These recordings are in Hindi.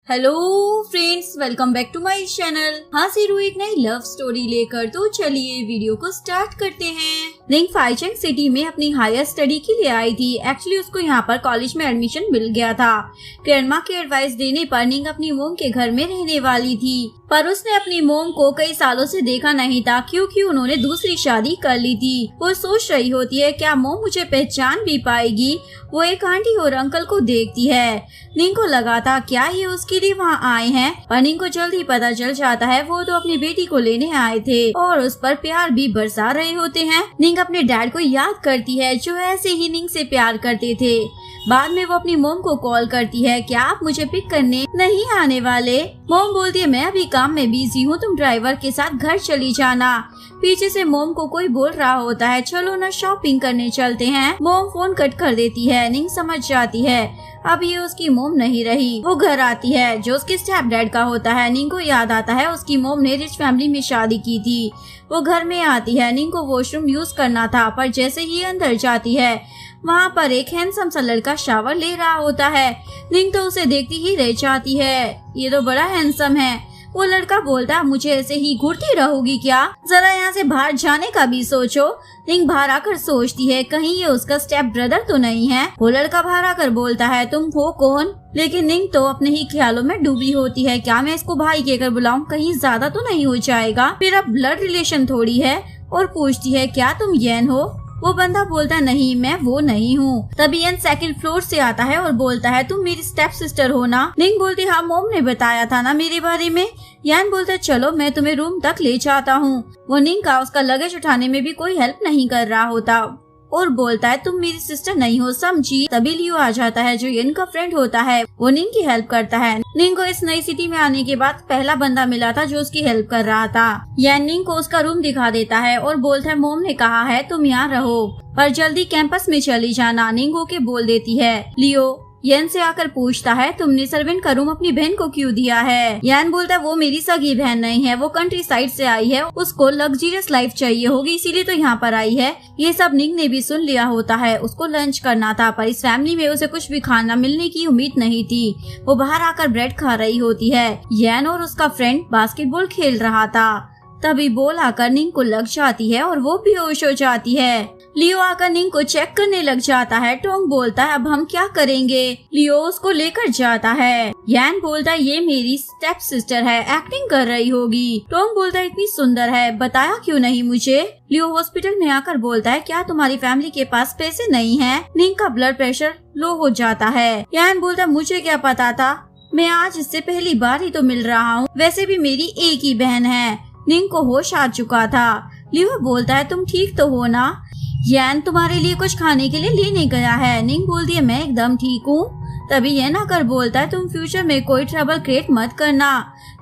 Hello friends, welcome back to my channel. हाजिर हूँ एक नई लव स्टोरी लेकर। तो चलिए वीडियो को स्टार्ट करते हैं। निंग फाइचेंग सिटी में अपनी हायर स्टडी के लिए आई थी। एक्चुअली उसको यहाँ पर कॉलेज में एडमिशन मिल गया था। ग्रैंडमा के एडवाइस देने पर निंग अपनी मोम के घर में रहने वाली थी, पर उसने अपनी मोम को कई सालों से देखा नहीं था क्योंकि उन्होंने दूसरी शादी कर ली थी। वो सोच रही होती है क्या मोम मुझे पहचान भी पाएगी। वो एक आंटी और अंकल को देखती है। निंग को लगा था क्या ये उसके लिए वहाँ आए हैं, पर निंग को जल्दी पता चल जाता है वो तो अपनी बेटी को लेने आए थे और उस पर प्यार भी बरसा रहे होते हैं। निंग अपने डैड को याद करती है जो ऐसे ही निंग से प्यार करते थे। बाद में वो अपनी मोम को कॉल करती है, क्या आप मुझे पिक करने नहीं आने वाले? मोम बोलती है मैं अभी काम में बिजी हूँ, तुम ड्राइवर के साथ घर चली जाना। पीछे से मोम को कोई बोल रहा होता है चलो ना शॉपिंग करने चलते हैं। मोम फोन कट कर देती है। निंग समझ जाती है अब ये उसकी मोम नहीं रही। वो घर आती है जो उसके स्टेप डैड का होता है। निंग को याद आता है उसकी मोम ने रिच फैमिली में शादी की थी। वो घर में आती है। निंग को वॉशरूम यूज करना था, पर जैसे ही अंदर जाती है वहाँ पर एक हैंडसम सा लड़का शावर ले रहा होता है। निंग तो उसे देखती ही रह जाती है, ये तो बड़ा हैंडसम है। वो लड़का बोलता मुझे ऐसे ही घूरती रहोगी क्या, जरा यहाँ से बाहर जाने का भी सोचो। निंग बाहर आकर सोचती है कहीं ये उसका स्टेप ब्रदर तो नहीं है। वो लड़का बाहर आकर बोलता है तुम हो कौन, लेकिन निंग तो अपने ही ख्यालों में डूबी होती है। क्या मैं इसको भाई कहकर बुलाऊं, कहीं ज्यादा तो नहीं हो जाएगा, मेरा ब्लड रिलेशन थोड़ी है। और पूछती है क्या तुम येन हो? वो बंदा बोलता है नहीं मैं वो नहीं हूँ। तभी येन सेकंड फ्लोर से आता है और बोलता है तुम मेरी स्टेप सिस्टर हो ना? निंग बोलती हाँ मोम ने बताया था ना मेरे बारे में। यान बोलता है चलो मैं तुम्हें रूम तक ले जाता हूँ। वो निंग का उसका लगेज उठाने में भी कोई हेल्प नहीं कर रहा होता और बोलता है तुम मेरी सिस्टर नहीं हो समझी। तभी लियो आ जाता है जो येन का फ्रेंड होता है। वो निंग की हेल्प करता है। निंग को इस नई सिटी में आने के बाद पहला बंदा मिला था जो उसकी हेल्प कर रहा था। येन निंग को उसका रूम दिखा देता है और बोलता है मोम ने कहा है तुम यहाँ रहो पर जल्दी कैंपस में चली जाना। निंग होके बोल देती है। लियो येन से आकर पूछता है तुमने सर्वेंट का रूम अपनी बहन को क्यों दिया है? येन बोलता है वो मेरी सगी बहन नहीं है, वो कंट्री साइड से आई है, उसको लग्जरियस लाइफ चाहिए होगी इसीलिए तो यहाँ पर आई है। ये सब निंग ने भी सुन लिया होता है। उसको लंच करना था पर इस फैमिली में उसे कुछ भी खाना मिलने की उम्मीद नहीं थी। वो बाहर आकर ब्रेड खा रही होती है। येन और उसका फ्रेंड बास्केटबॉल खेल रहा था। तभी बॉल आकर निंग को लग जाती है और वो बेहोश हो जाती है। लियो आकर निंग को चेक करने लग जाता है। टोंग बोलता है अब हम क्या करेंगे? लियो उसको लेकर जाता है। यान बोलता है ये मेरी स्टेप सिस्टर है, एक्टिंग कर रही होगी। टोंग बोलता है इतनी सुंदर है, बताया क्यों नहीं मुझे? लियो हॉस्पिटल में आकर बोलता है क्या तुम्हारी फैमिली के पास पैसे नहीं है? निंग का ब्लड प्रेशर लो हो जाता है। यान बोलता है मुझे क्या पता था, मैं आज इससे पहली बार ही तो मिल रहा हूँ, वैसे भी मेरी एक ही बहन है। निंग को होश आ चुका था। लियो बोलता है तुम ठीक तो हो ना? येन तुम्हारे लिए कुछ खाने के लिए लेने गया है। निंग बोलती है मैं एकदम ठीक हूँ। तभी येन आकर बोलता है तुम फ्यूचर में कोई ट्रबल क्रिएट मत करना।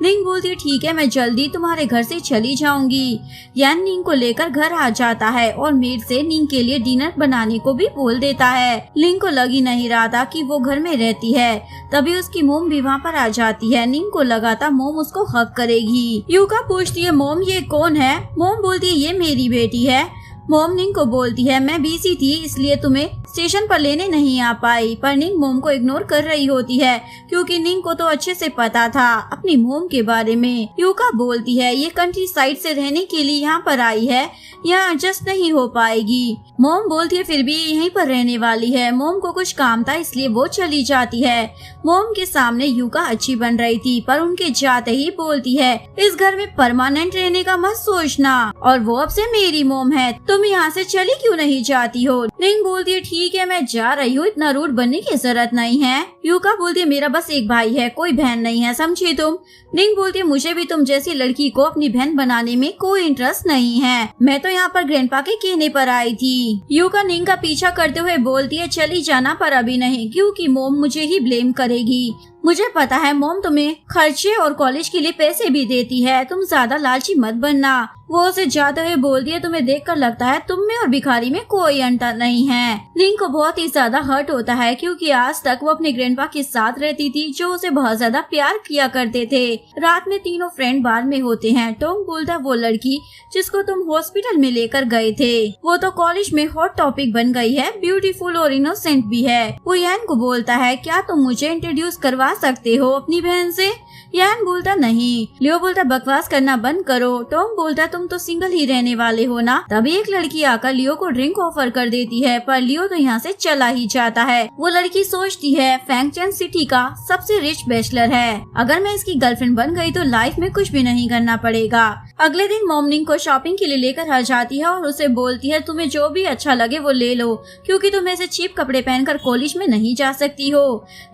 निंग बोलती है ठीक है मैं जल्दी तुम्हारे घर से चली जाऊंगी। येन निंग को लेकर घर आ जाता है और मेड से निंग के लिए डिनर बनाने को भी बोल देता है। निंग को लग ही नहीं रहा था कि वो घर में रहती है। तभी उसकी मोम भी वहाँ पर आ जाती है। निंग को लगा था मोम उसको हक करेगी। यूका पूछती है मोम ये कौन है? मोम बोलती है ये मेरी बेटी है। मोम निंग को बोलती है मैं बिजी थी इसलिए तुम्हें स्टेशन पर लेने नहीं आ पाई, पर निंग मोम को इग्नोर कर रही होती है क्योंकि निंग को तो अच्छे से पता था अपनी मोम के बारे में। यूका बोलती है ये कंट्री साइड से रहने के लिए यहाँ पर आई है, यहाँ एडजस्ट नहीं हो पाएगी। मोम बोलती है फिर भी यहीं पर रहने वाली है। मोम को कुछ काम था इसलिए वो चली जाती है। मोम के सामने यूका अच्छी बन रही थी पर उनके जाते ही बोलती है इस घर में परमानेंट रहने का मत सोचना और वो अब से मेरी मोम है, तुम यहाँ से चली क्यों नहीं जाती हो? निंग बोलती है ठीक है मैं जा रही हूँ, इतना रूड बनने की जरूरत नहीं है। यूका बोलती है मेरा बस एक भाई है, कोई बहन नहीं है, समझी तुम? निंग बोलती है मुझे भी तुम जैसी लड़की को अपनी बहन बनाने में कोई इंटरेस्ट नहीं है, मैं तो यहाँ पर ग्रैंडपा के कहने पर आई थी। यूका निंग का पीछा करते हुए बोलती है चली जाना पर अभी नहीं क्योंकि मोम मुझे ही ब्लेम करेगी। मुझे पता है मोम तुम्हें खर्चे और कॉलेज के लिए पैसे भी देती है, तुम ज्यादा लालची मत बनना। वो उसे जाते हुए बोलती है तुम्हें देखकर लगता है तुम में और भिखारी में कोई अंतर नहीं है। निंग को बहुत ही ज्यादा हर्ट होता है क्योंकि आज तक वो अपने ग्रैंडपा के साथ रहती थी जो उसे बहुत ज्यादा प्यार किया करते थे। रात में तीनों फ्रेंड बार में होते हैं। टोंग बोलता है वो लड़की जिसको तुम हॉस्पिटल में लेकर गए थे वो तो कॉलेज में हॉट टॉपिक बन गई है, ब्यूटीफुल और इनोसेंट भी है। वो यान को बोलता है क्या तुम मुझे इंट्रोड्यूस करवा छुपा सकते हो अपनी बहन से। यान बोलता नहीं। लियो बोलता बकवास करना बंद करो। टॉम बोलता तुम तो सिंगल ही रहने वाले हो ना। तभी एक लड़की आकर लियो को ड्रिंक ऑफर कर देती है, पर लियो तो यहाँ से चला ही जाता है। वो लड़की सोचती है फैंगचेन सिटी का सबसे रिच बैचलर है, अगर मैं इसकी गर्लफ्रेंड बन गई तो लाइफ में कुछ भी नहीं करना पड़ेगा। अगले दिन मॉम निंग को शॉपिंग के लिए लेकर आ जाती है और उसे बोलती है तुम्हें जो भी अच्छा लगे वो ले लो, क्योंकि तुम ऐसे चीप कपड़े पहनकर कॉलेज में नहीं जा सकती हो।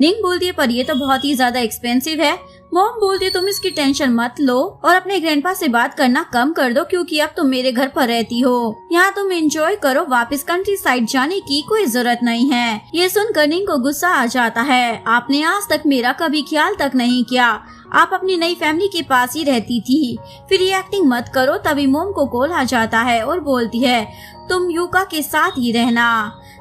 निंग बोलती है पर ये तो बहुत ही ज्यादा एक्सपेंसिव है। मॉम बोलती है तुम इसकी टेंशन मत लो और अपने ग्रैंडपा से बात करना कम कर दो, क्योंकि अब तुम मेरे घर पर रहती हो। यहाँ तुम एंजॉय करो, वापस कंट्री साइड जाने की कोई जरूरत नहीं है। ये सुनकर निंग को गुस्सा आ जाता है। आपने आज तक मेरा कभी ख्याल तक नहीं किया, आप अपनी नई फैमिली के पास ही रहती थी, फिर ये एक्टिंग मत करो। तभी मॉम को कॉल आ जाता है और बोलती है तुम यूका के साथ ही रहना।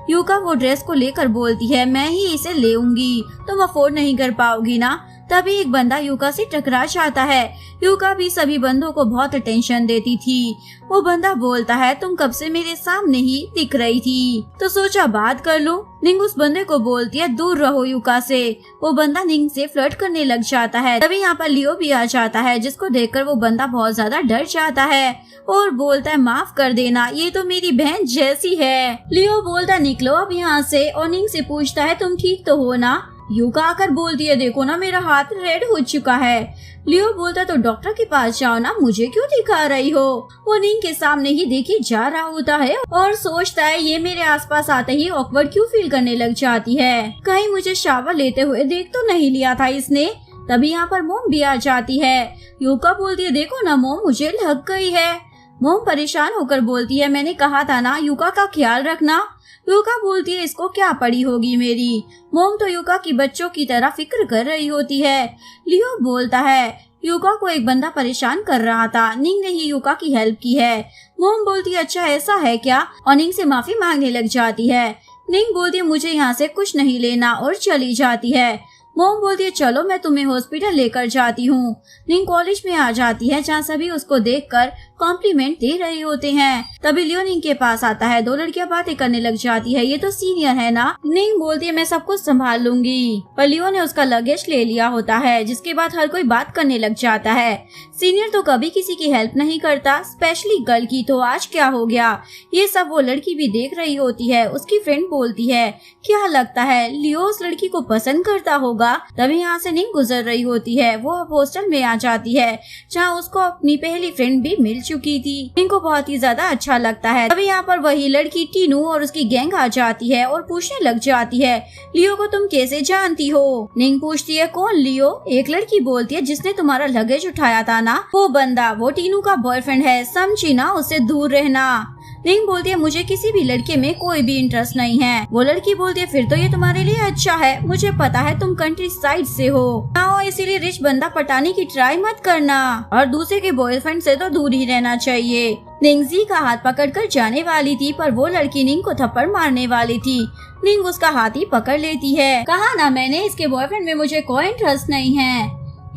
यूका वो ड्रेस को लेकर बोलती है मैं ही इसे लेऊंगी, तुम अफोर्ड नहीं कर पाओगी ना। तभी एक बंदा यूका से टकरा जाता है। यूका भी सभी बंदों को बहुत टेंशन देती थी। वो बंदा बोलता है तुम कब से मेरे सामने ही दिख रही थी, तो सोचा बात कर लूं। निंग उस बंदे को बोलती है दूर रहो यूका से। वो बंदा निंग से फ्लर्ट करने लग जाता है। तभी यहाँ पर लियो भी आ जाता है, जिसको देखकर वो बंदा बहुत ज्यादा डर जाता है और बोलता है माफ कर देना, ये तो मेरी बहन जैसी है। लियो बोलता निकलो अब यहाँ से, और निंग से पूछता है तुम ठीक तो हो ना। यूका आकर बोलती है देखो ना मेरा हाथ रेड हो चुका है। लियो बोलता तो डॉक्टर के पास जाओ ना, मुझे क्यों दिखा रही हो। वो निंग के सामने ही देखी जा रहा होता है और सोचता है ये मेरे आसपास आते ही ऑकवर्ड क्यों फील करने लग जाती है, कहीं मुझे शावर लेते हुए देख तो नहीं लिया था इसने। तभी यहाँ पर मोम भी आ जाती है। यूका बोलती है देखो ना मोम मुझे लग गई है। मोम परेशान होकर बोलती है मैंने कहा था ना यूका का ख्याल रखना। यूका बोलती है इसको क्या पड़ी होगी मेरी। मोम तो यूका की बच्चों की तरह फिक्र कर रही होती है। लियो बोलता है यूका को एक बंदा परेशान कर रहा था, निंग ने ही यूका की हेल्प की है। मोम बोलती है अच्छा ऐसा है क्या, और निंग से माफी मांगने लग जाती है। निंग बोलती है मुझे यहाँ से कुछ नहीं लेना और चली जाती है। मोम बोलती है चलो मैं तुम्हें हॉस्पिटल लेकर जाती हूँ। निंग कॉलेज में आ जाती है, जहाँ सभी उसको देखकर कॉम्प्लीमेंट दे रहे होते हैं। तभी लियो निंग के पास आता है। दो लड़कियां बातें करने लग जाती है, ये तो सीनियर है ना। निंग बोलती है मैं सब कुछ संभाल लूंगी, पर लियो ने उसका लगेज ले लिया होता है, जिसके बाद हर कोई बात करने लग जाता है। सीनियर तो कभी किसी की हेल्प नहीं करता, स्पेशली गर्ल की, तो आज क्या हो गया। ये सब वो लड़की भी देख रही होती है। उसकी फ्रेंड बोलती है क्या लगता है लियो उस लड़की को पसंद करता होगा। तभी यहाँ से निंग गुजर रही होती है। वो अब हॉस्टल में आ जाती है, जहाँ उसको अपनी पहली फ्रेंड भी मिल चुकी थी। निंग को बहुत ही ज्यादा अच्छा लगता है। तभी यहाँ पर वही लड़की टीनू और उसकी गैंग आ जाती है और पूछने लग जाती है लियो को तुम कैसे जानती हो। निंग पूछती है कौन लियो। एक लड़की बोलती है जिसने तुम्हारा लगेज उठाया था ना, वो बंदा, वो टीनू का बॉयफ्रेंड है, समझी ना, उससे दूर रहना। निंग बोलती है मुझे किसी भी लड़के में कोई भी इंटरेस्ट नहीं है। वो लड़की बोलती है फिर तो ये तुम्हारे लिए अच्छा है, मुझे पता है तुम कंट्री साइड से हो, इसीलिए रिच बंदा पटाने की ट्राई मत करना, और दूसरे के बॉयफ्रेंड से तो दूर ही रहना चाहिए। निंग जी का हाथ पकड़कर जाने वाली थी, पर वो लड़की निंग को थप्पड़ मारने वाली थी। निंग उसका हाथ ही पकड़ लेती है। कहा ना मैंने इसके बॉयफ्रेंड में मुझे कोई इंटरेस्ट नहीं है।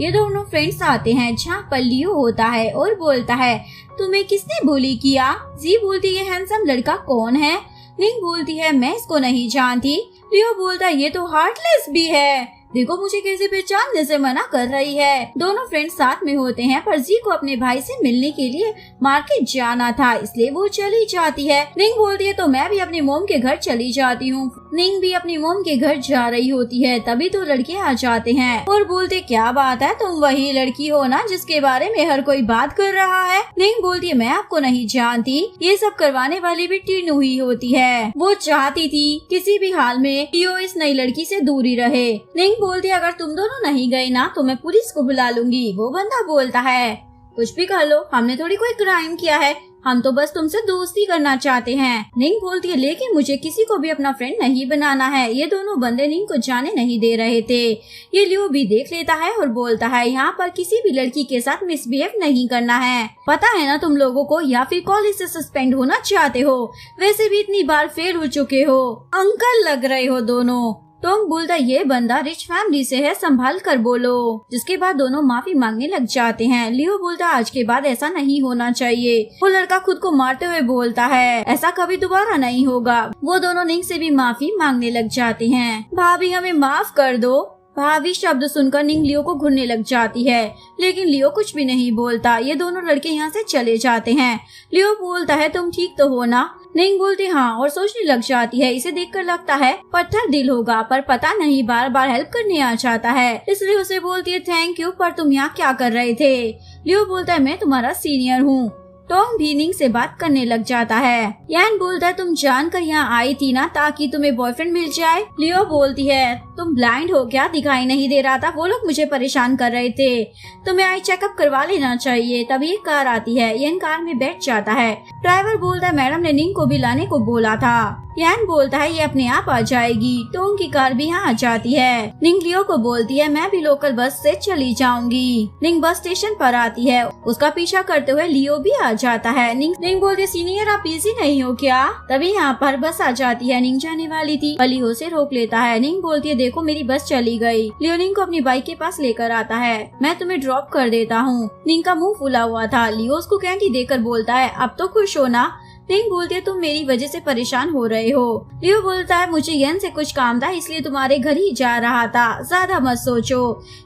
ये दोनों फ्रेंड्स आते हैं, जहाँ पर लियो होता है और बोलता है तुम्हें किसने bully किया। जी बोलती है हैंडसम लड़का कौन है। निंग बोलती है मैं इसको नहीं जानती। लियो बोलता है ये तो हार्टलेस भी है, देखो मुझे कैसे पहचानने से मना कर रही है। दोनों फ्रेंड्स साथ में होते हैं, पर जी को अपने भाई से मिलने के लिए मार्केट जाना था, इसलिए वो चली जाती है। निंग बोलती है तो मैं भी अपनी मोम के घर चली जाती हूँ। निंग भी अपनी मोम के घर जा रही होती है। तभी तो लड़के आ जाते हैं और बोलते क्या बात है, तुम वही लड़की हो ना जिसके बारे में हर कोई बात कर रहा है। निंग बोलती है मैं आपको नहीं जानती, ये सब करवाने वाली भी टीनू ही होती है। वो चाहती थी किसी भी हाल में लियो इस नई लड़की से दूरी रहे। निंग बोलती है अगर तुम दोनों नहीं गए ना तो मैं पुलिस को बुला लूंगी। वो बंदा बोलता है कुछ भी कर लो, हमने थोड़ी कोई क्राइम किया है, हम तो बस तुमसे दोस्ती करना चाहते हैं। निंग बोलती है लेकिन मुझे किसी को भी अपना फ्रेंड नहीं बनाना है। ये दोनों बंदे निंग को जाने नहीं दे रहे थे। ये लियो भी देख लेता है और बोलता है यहाँ पर किसी भी लड़की के साथ मिसबिहेव नहीं करना है, पता है ना तुम लोगों को, या फिर कॉलेज से सस्पेंड होना चाहते हो, वैसे भी इतनी बार फेल हो चुके हो, अंकल लग रहे हो दोनों। टोंग बोलता ये बंदा रिच फैमिली से है, संभाल कर बोलो। जिसके बाद दोनों माफी मांगने लग जाते हैं। लियो बोलता आज के बाद ऐसा नहीं होना चाहिए। वो लड़का खुद को मारते हुए बोलता है ऐसा कभी दोबारा नहीं होगा। वो दोनों निंग से भी माफी मांगने लग जाते हैं। भाभी हमें माफ कर दो। भाभी शब्द सुनकर निंग लियो को घूरने लग जाती है, लेकिन लियो कुछ भी नहीं बोलता। ये दोनों लड़के यहाँ से चले जाते हैं। लियो बोलता है तुम ठीक तो हो ना? निंग बोलती हाँ और सोचने लग जाती है इसे देखकर लगता है पत्थर दिल होगा, पर पता नहीं बार बार हेल्प करने आ जाता है, इसलिए उसे बोलती है थैंक यू, पर तुम यहाँ क्या कर रहे थे? लियो बोलता है मैं तुम्हारा सीनियर हूँ। टॉम भी निंग से बात करने लग जाता है। यान बोलता है तुम जानकर यहाँ आई थी ना ताकि तुम्हें बॉयफ्रेंड मिल जाए? लियो बोलती है तुम ब्लाइंड हो क्या? दिखाई नहीं दे रहा था, वो लोग मुझे परेशान कर रहे थे, तुम्हें आई चेकअप करवा लेना चाहिए। तभी एक कार आती है, यान कार में बैठ जाता है। ड्राइवर बोलता है मैडम ने निंग को भी लाने को बोला था। यान बोलता है ये अपने आप आ जाएगी। टॉम की कार भी यहाँ आ जाती है। निंग लियो को बोलती है मैं भी लोकल बस से चली जाऊंगी। निंग बस स्टेशन पर आती है, उसका पीछा करते हुए लियो भी आ जाता है। निंग बोलती है सीनियर आप बिजी नहीं हो क्या? तभी यहाँ पर बस आ जाती है। निंग जाने वाली थी पर लियो से रोक लेता है। निंग बोलती है देखो मेरी बस चली गई। लियो निंग को अपनी बाइक के पास लेकर आता है, मैं तुम्हें ड्रॉप कर देता हूँ। निंग का मुंह फूला हुआ था। लियो उसको कैंडी देकर बोलता है अब तो खुश हो ना? निंग बोलती है तुम मेरी वजह से परेशान हो रहे हो। लियो बोलता है मुझे यन से कुछ काम था इसलिए तुम्हारे घर ही जा रहा था, ज्यादा मत सोचो।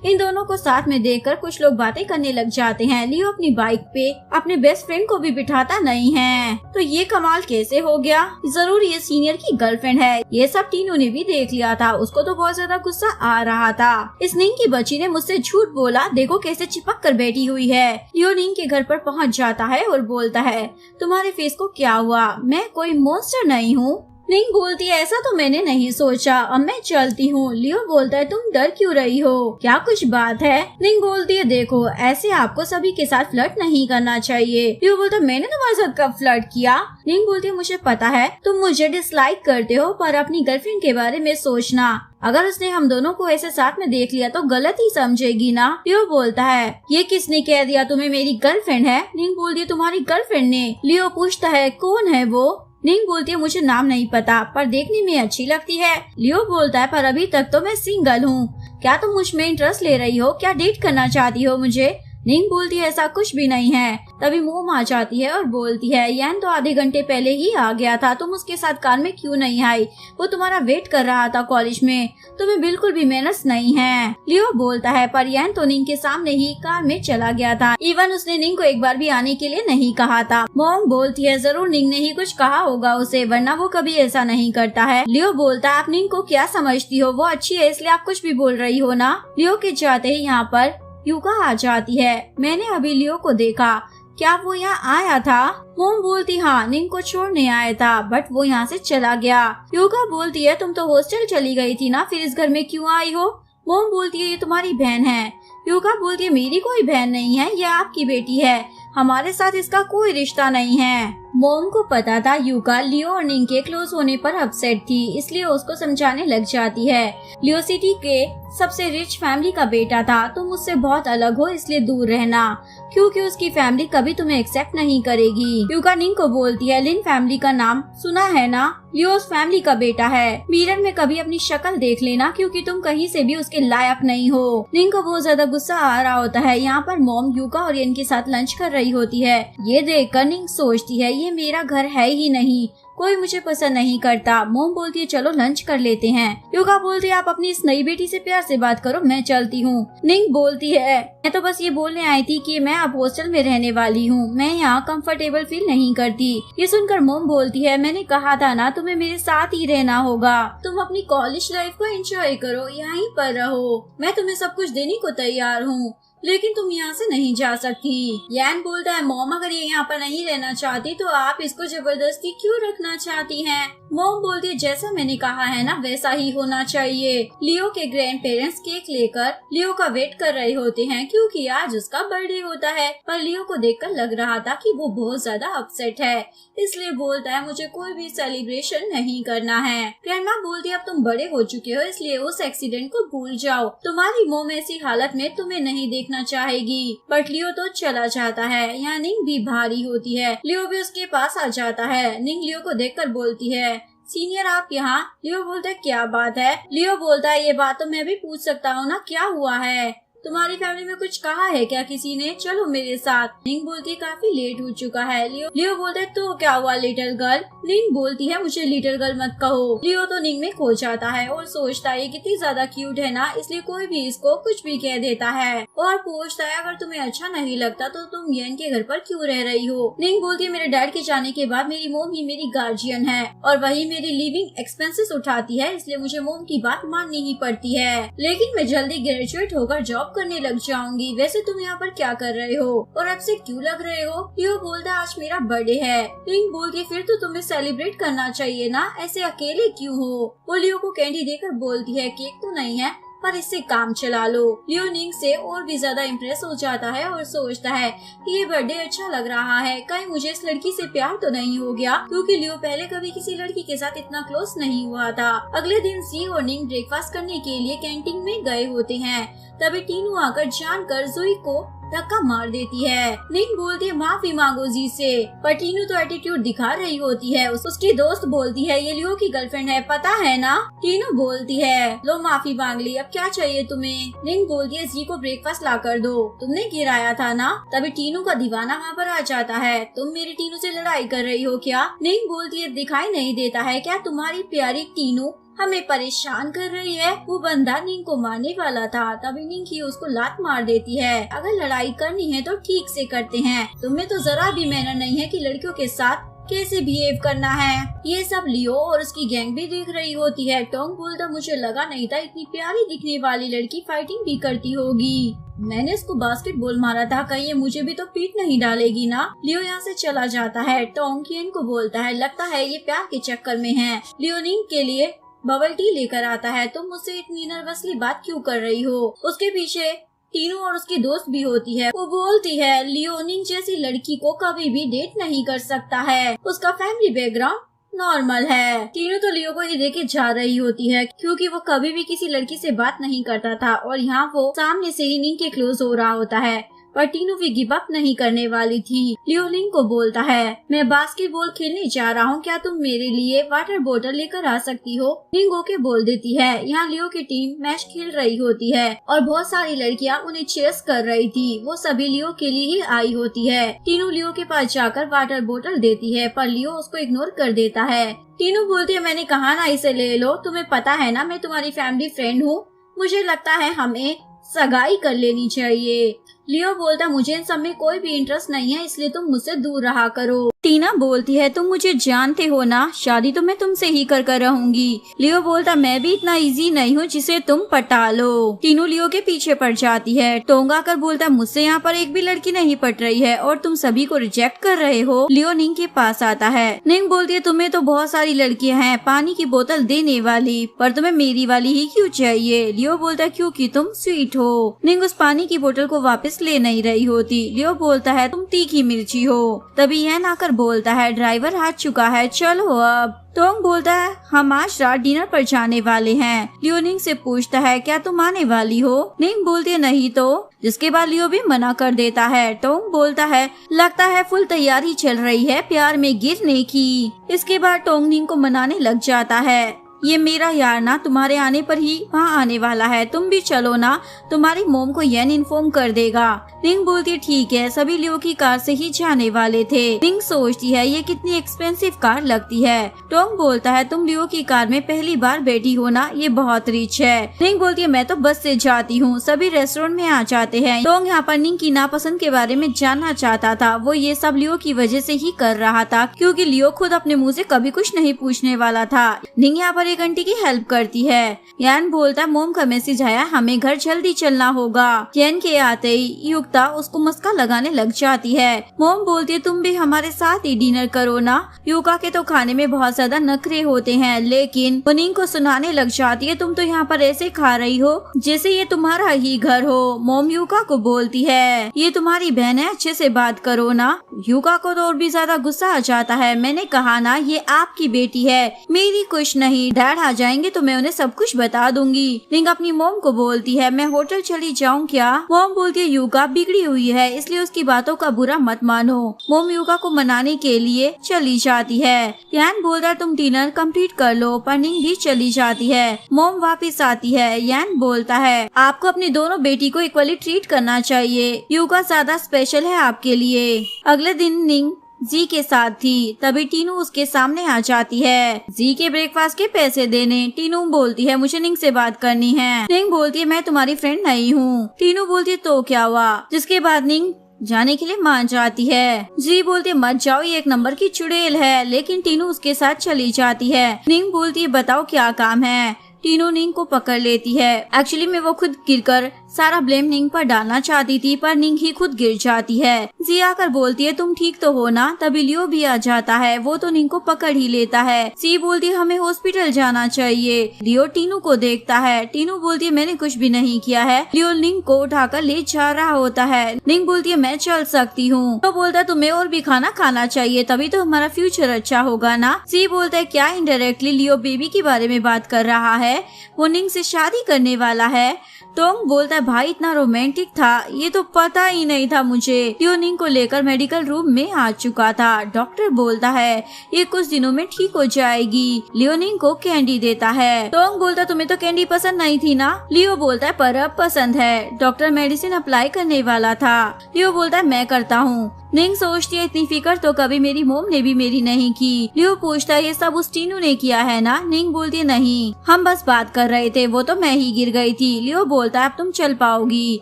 इन दोनों को साथ में देखकर कुछ लोग बातें करने लग जाते हैं। लियो अपनी बाइक पे अपने बेस्ट फ्रेंड को भी बिठाता नहीं है। तो ये कमाल कैसे हो गया? जरूर ये सीनियर की गर्लफ्रेंड है। ये सब टीनू ने भी देख लिया था, उसको तो बहुत ज्यादा गुस्सा आ रहा था। इस निंग की बच्ची ने मुझसे झूठ बोला, देखो कैसे चिपक कर बैठी हुई है। लियो निंग के घर पर पहुँच जाता है और बोलता है तुम्हारे फेस को क्या हुआ? मैं कोई मॉन्स्टर नहीं हूँ। निंग बोलती है ऐसा तो मैंने नहीं सोचा, अब मैं चलती हूँ। लियो बोलता है तुम डर क्यों रही हो? क्या कुछ बात है? निंग बोलती है देखो ऐसे आपको सभी के साथ फ्लर्ट नहीं करना चाहिए। लियो बोलता है मैंने तुम्हारे साथ कब फ्लर्ट किया? निंग बोलती है मुझे पता है तुम मुझे डिसलाइक करते हो, पर अपनी गर्लफ्रेंड के बारे में सोचना, अगर उसने हम दोनों को ऐसे साथ में देख लिया तो गलत ही समझेगी ना। लियो बोलता है ये किसने कह दिया तुम्हें मेरी गर्लफ्रेंड है? निंग बोलती है तुम्हारी गर्लफ्रेंड ने। लियो पूछता है कौन है वो? निंग बोलती है मुझे नाम नहीं पता, पर देखने में अच्छी लगती है। लियो बोलता है पर अभी तक तो मैं सिंगल हूँ। क्या तुम मुझ में इंटरेस्ट ले रही हो? क्या डेट करना चाहती हो मुझे? निंग बोलती है ऐसा कुछ भी नहीं है। तभी मोम आ जाती है और बोलती है यान तो आधे घंटे पहले ही आ गया था, तुम उसके साथ कार में क्यों नहीं आई? वो तुम्हारा वेट कर रहा था कॉलेज में, तुम्हें बिल्कुल भी मैनर्स नहीं है। लियो बोलता है पर यान तो निंग के सामने ही कार में चला गया था, इवन उसने निंग को एक बार भी आने के लिए नहीं कहा था। मोम बोलती है जरूर निंग ने ही कुछ कहा होगा उसे, वरना वो कभी ऐसा नहीं करता है। लियो बोलता है आप निंग को क्या समझती हो? वो अच्छी है इसलिए आप कुछ भी बोल रही हो ना। लियो के जाते ही यहाँ पर युका आ जाती है। मैंने अभी लियो को देखा, क्या वो यहाँ आया था? मोम बोलती हाँ निंग को छोड़ने आया था, बट वो यहाँ से चला गया। युका बोलती है तुम तो हॉस्टल चली गई थी ना, फिर इस घर में क्यों आई हो? मोम बोलती है ये तुम्हारी बहन है। युका बोलती है मेरी कोई बहन नहीं है, ये आपकी बेटी है, हमारे साथ इसका कोई रिश्ता नहीं है। मोम को पता था युका लियो और निंग के क्लोज होने पर अपसेट थी, इसलिए उसको समझाने लग जाती है लियो सिटी के सबसे रिच फैमिली का बेटा था, तुम उससे बहुत अलग हो इसलिए दूर रहना, क्योंकि उसकी फैमिली कभी तुम्हें एक्सेप्ट नहीं करेगी। युका निंग को बोलती है लिन फैमिली का नाम सुना है ना? लियो उस फैमिली का बेटा है। मिरर में कभी अपनी शक्ल देख लेना, क्योंकि तुम कहीं से भी उसके लायक नहीं हो। निंग को बहुत ज्यादा गुस्सा आ रहा होता है। यहाँ पर मोम युका और यन के साथ लंच कर रही होती है। ये देखकर निंग सोचती है ये मेरा घर है ही नहीं, कोई मुझे पसंद नहीं करता। मोम बोलती है चलो लंच कर लेते हैं। युका बोलती है आप अपनी इस नई बेटी से प्यार से बात करो, मैं चलती हूँ। निंग बोलती है मैं तो बस ये बोलने आई थी कि मैं अब हॉस्टल में रहने वाली हूँ, मैं यहाँ कंफर्टेबल फील नहीं करती। ये सुनकर मोम बोलती है मैंने कहा था ना तुम्हें मेरे साथ ही रहना होगा, तुम अपनी कॉलेज लाइफ को एंजॉय करो, यहीं पर रहो, मैं तुम्हें सब कुछ देने को तैयार हूँ, लेकिन तुम यहाँ से नहीं जा सकती। यान बोलता है मॉम अगर ये यहाँ पर नहीं रहना चाहती तो आप इसको जबरदस्ती क्यों रखना चाहती हैं? मॉम बोलती है जैसा मैंने कहा है ना वैसा ही होना चाहिए। लियो के ग्रैंड पेरेंट्स केक लेकर लियो का वेट कर रहे होते हैं, क्योंकि आज उसका बर्थडे होता है, पर लियो को देखकर लग रहा था कि वो बहुत ज्यादा अपसेट है, इसलिए बोलता है मुझे कोई भी सेलिब्रेशन नहीं करना है। ग्रैंडमा बोलती है अब तुम बड़े हो चुके हो, इसलिए उस एक्सीडेंट को भूल जाओ, तुम्हारी मॉम ऐसी हालत में तुम्हें नहीं देखना चाहेगी। बट लियो तो चला जाता है। यहाँ निंग भी भारी होती है। लियो भी उसके पास आ जाता है। निंग लियो को देखकर बोलती है सीनियर आप यहाँ? लियो बोलता है क्या बात है? लियो बोलता है ये बात तो मैं भी पूछ सकता हूँ ना, क्या हुआ है? तुम्हारी फैमिली में कुछ कहा है क्या किसी ने? चलो मेरे साथ। निंग बोलती है काफी लेट हो चुका है। लियो बोलता है तो क्या हुआ लिटिल गर्ल? निंग बोलती है मुझे लिटिल गर्ल मत कहो। लियो तो निंग में खो जाता है और सोचता है कितनी ज्यादा क्यूट है ना, इसलिए कोई भी इसको कुछ भी कह देता है और पूछता है अगर तुम्हें अच्छा नहीं लगता तो तुम येन के घर पर क्यों रह रही हो? निंग बोलती है मेरे डैड के जाने के बाद मेरी मोम ही मेरी गार्जियन है और वही मेरी लिविंग एक्सपेंसेस उठाती है, इसलिए मुझे मोम की बात माननी ही पड़ती है। लेकिन मैं जल्दी ग्रेजुएट होकर जॉब करने लग जाऊंगी। वैसे तुम यहाँ पर क्या कर रहे हो और अब से क्यों लग रहे हो? लियो बोलता है आज मेरा बर्थडे है। निंग बोलती है फिर तो तुम्हें सेलिब्रेट करना चाहिए ना, ऐसे अकेले क्यों हो? वो लियो को कैंडी देकर बोलती है केक तो नहीं है पर इससे काम चला लो। लियो निंग से और भी ज्यादा इम्प्रेस हो जाता है और सोचता है कि ये बर्थडे अच्छा लग रहा है, कहीं मुझे इस लड़की से प्यार तो नहीं हो गया, क्योंकि लियो पहले कभी किसी लड़की के साथ इतना क्लोज नहीं हुआ था। अगले दिन सी और निंग ब्रेकफास्ट करने के लिए कैंटीन में गए होते हैं। तभी टीनू आकर जानकर जुई को धक्का मार देती है। निंग बोलती है माफी मांगो जी से, पर टीनू तो एटीट्यूड दिखा रही होती है। उसकी दोस्त बोलती है ये लियो की गर्लफ्रेंड है, पता है ना? टीनू बोलती है लो माफी मांग ली, अब क्या चाहिए तुम्हें? निंग बोलती है जी को ब्रेकफास्ट ला कर दो, तुमने गिराया था ना। तभी टीनू का दीवाना वहाँ पर आ जाता है। तुम मेरी टीनू से लड़ाई कर रही हो क्या? निंग बोलती है दिखाई नहीं देता है क्या तुम्हारी प्यारी टीनू हमें परेशान कर रही है? वो बंदा निंग को मारने वाला था, तभी निंग ही उसको लात मार देती है। अगर लड़ाई करनी है तो ठीक से करते हैं, तुम्हें तो जरा भी मैनर नहीं है कि लड़कियों के साथ कैसे बिहेव करना है। ये सब लियो और उसकी गैंग भी देख रही होती है। टोंग बोलता मुझे लगा नहीं था इतनी प्यारी दिखने वाली लड़की फाइटिंग भी करती होगी, मैंने इसको बास्केटबॉल मारा था, कहीं ये मुझे भी तो पीट नहीं डालेगी ना। लियो यहाँ से चला जाता है। टोंग कियन को बोलता है लगता है ये प्यार के चक्कर में है। लियो निंग के लिए बबल टी लेकर आता है। तुम मुझसे इतनी नर्वसली बात क्यों कर रही हो? उसके पीछे टीनू और उसकी दोस्त भी होती है। वो बोलती है लियो निंग जैसी लड़की को कभी भी डेट नहीं कर सकता है, उसका फैमिली बैकग्राउंड नॉर्मल है। टीनू तो लियो को ही देखे जा रही होती है क्योंकि वो कभी भी किसी लड़की से बात नहीं करता था और यहाँ वो सामने से ही निंग के क्लोज हो रहा होता है, पर टीनू भी गिव अप नहीं करने वाली थी। लियो निंग को बोलता है मैं बास्केटबॉल खेलने जा रहा हूँ, क्या तुम मेरे लिए वाटर बोतल लेकर आ सकती हो? निंग ओके बोल देती है। यहाँ लियो की टीम मैच खेल रही होती है और बहुत सारी लड़कियाँ उन्हें चेयर्स कर रही थी, वो सभी लियो के लिए ही आई होती है। टीनू लियो के पास जाकर वाटर बोतल देती है पर लियो उसको इग्नोर कर देता है। टीनू बोलती है मैंने कहा ना इसे ले लो, तुम्हें पता है ना मैं तुम्हारी फैमिली फ्रेंड हूँ, मुझे लगता है हमें सगाई कर लेनी चाहिए। लियो बोलता मुझे इन सब में कोई भी इंटरेस्ट नहीं है, इसलिए तुम मुझसे दूर रहा करो। टीना बोलती है तुम मुझे जानते हो ना, शादी तो मैं तुमसे ही कर रहूंगी। लियो बोलता मैं भी इतना इजी नहीं हूँ जिसे तुम पटा लो। टीनू लियो के पीछे पड़ जाती है। टोंग आकर बोलता मुझसे यहाँ पर एक भी लड़की नहीं पट रही है और तुम सभी को रिजेक्ट कर रहे हो। लियो निंग के पास आता है। निंग बोलती है तुम्हें तो बहुत सारी लड़कियाँ हैं पानी की बोतल देने वाली, पर तुम्हें मेरी वाली ही क्यों चाहिए? लियो बोलता क्योंकि तुम स्वीट हो। निंग उस पानी की बोतल को वापस ले नहीं रही होती। लियो बोलता है तुम तीखी मिर्ची हो। तभी यह आकर बोलता है ड्राइवर आ चुका है, चलो अब। टोंग बोलता है हम आज रात डिनर पर जाने वाले हैं। लियो निंग से पूछता है क्या तुम आने वाली हो? निंग बोलती है नहीं तो, जिसके बाद लियो भी मना कर देता है। टोंग बोलता है लगता है फुल तैयारी चल रही है प्यार में गिरने की। इसके बाद टोंग निंग को मनाने लग जाता है। ये मेरा यार ना तुम्हारे आने पर ही वहाँ आने वाला है, तुम भी चलो ना, तुम्हारी मोम को येन इन्फॉर्म कर देगा। निंग बोलती है ठीक है, सभी लियो की कार से ही जाने वाले थे। निंग सोचती है ये कितनी एक्सपेंसिव कार लगती है। टोंग बोलता है तुम लियो की कार में पहली बार बैठी हो ना, ये बहुत रिच है। निंग बोलती है मैं तो बस से जाती हूँ, सभी रेस्टोरेंट में आ जाते हैं। टोंग यहाँ पर निंग की नापसंद के बारे में जानना चाहता था, वो ये सब लियो की वजह से ही कर रहा था क्योंकि लियो खुद अपने मुँह से कभी कुछ नहीं पूछने वाला था। निंग यहाँ पर एक आंटी की हेल्प करती है। यान बोलता मोम का मैसेज आया, हमें घर जल्दी चलना होगा। यान के आते ही युक्ता उसको मस्का लगाने लग जाती है। मोम बोलती है तुम भी हमारे साथ ही डिनर करो ना, युका के तो खाने में बहुत ज्यादा नखरे होते हैं। लेकिन वो निंग को सुनाने लग जाती है तुम तो यहाँ पर ऐसे खा रही हो जैसे ये तुम्हारा ही घर हो। मोम युका को बोलती है ये तुम्हारी बहन है, अच्छे से बात करो ना। युका को तो और भी ज्यादा गुस्सा आ जाता है। मैंने कहा ना ये आपकी बेटी है, मेरी कुछ नहीं। डैड आ जाएंगे तो मैं उन्हें सब कुछ बता दूंगी। निंग अपनी मोम को बोलती है मैं होटल चली जाऊँ क्या? मोम बोलती है युका बिगड़ी हुई है इसलिए उसकी बातों का बुरा मत मानो। मोम युका को मनाने के लिए चली जाती है। यान बोलता है तुम डिनर कंप्लीट कर लो, पर निंग भी चली जाती है। मोम वापस आती है। यान बोलता है आपको अपनी दोनों बेटी को इक्वली ट्रीट करना चाहिए, युका ज्यादा स्पेशल है आपके लिए। अगले दिन निंग जी के साथ थी, तभी टीनू उसके सामने आ जाती है जी के ब्रेकफास्ट के पैसे देने। टीनू बोलती है मुझे निंग से बात करनी है। निंग बोलती है मैं तुम्हारी फ्रेंड नहीं हूँ। टीनू बोलती है तो क्या हुआ? जिसके बाद निंग जाने के लिए मान जाती है। जी बोलती है मत जाओ ये एक नंबर की चुड़ैल है, लेकिन टीनू उसके साथ चली जाती है। निंग बोलती है बताओ क्या काम है? टीनू निंग को पकड़ लेती है। एक्चुअली में वो खुद गिरकर सारा ब्लेम निंग पर डालना चाहती थी, पर निंग ही खुद गिर जाती है। जी आकर बोलती है तुम ठीक तो हो ना? तभी लियो भी आ जाता है, वो तो निंग को पकड़ ही लेता है। जी बोलती है हमें हॉस्पिटल जाना चाहिए। लियो टीनू को देखता है। टीनू बोलती है मैंने कुछ भी नहीं किया है। लियो निंग को उठाकर ले जा रहा होता है। निंग बोलती है मैं चल सकती हूँ। तो बोलता है तुम्हें और भी खाना खाना चाहिए, तभी तो हमारा फ्यूचर अच्छा होगा ना। जी बोलता है क्या इनडायरेक्टली लियो बेबी के बारे में बात कर रहा है? वो निंग से शादी करने वाला है। टोंग बोलता है भाई इतना रोमांटिक था, ये तो पता ही नहीं था मुझे। लियो निंग को लेकर मेडिकल रूम में आ चुका था। डॉक्टर बोलता है ये कुछ दिनों में ठीक हो जाएगी। लियो निंग को कैंडी देता है। टोंग बोलता है तुम्हें तो कैंडी पसंद नहीं थी ना? लियो बोलता है पर अब पसंद है। डॉक्टर मेडिसिन अप्लाई करने वाला था। लियो बोलता है मैं करता हूँ। निंग सोचती है इतनी फिक्र तो कभी मेरी मोम ने भी मेरी नहीं की। लियो पूछता है ये सब उस टीनू ने किया है ना? निंग बोलती है नहीं, हम बस बात कर रहे थे, वो तो मैं ही गिर गई थी। लियो बोलता है अब तुम चल पाओगी?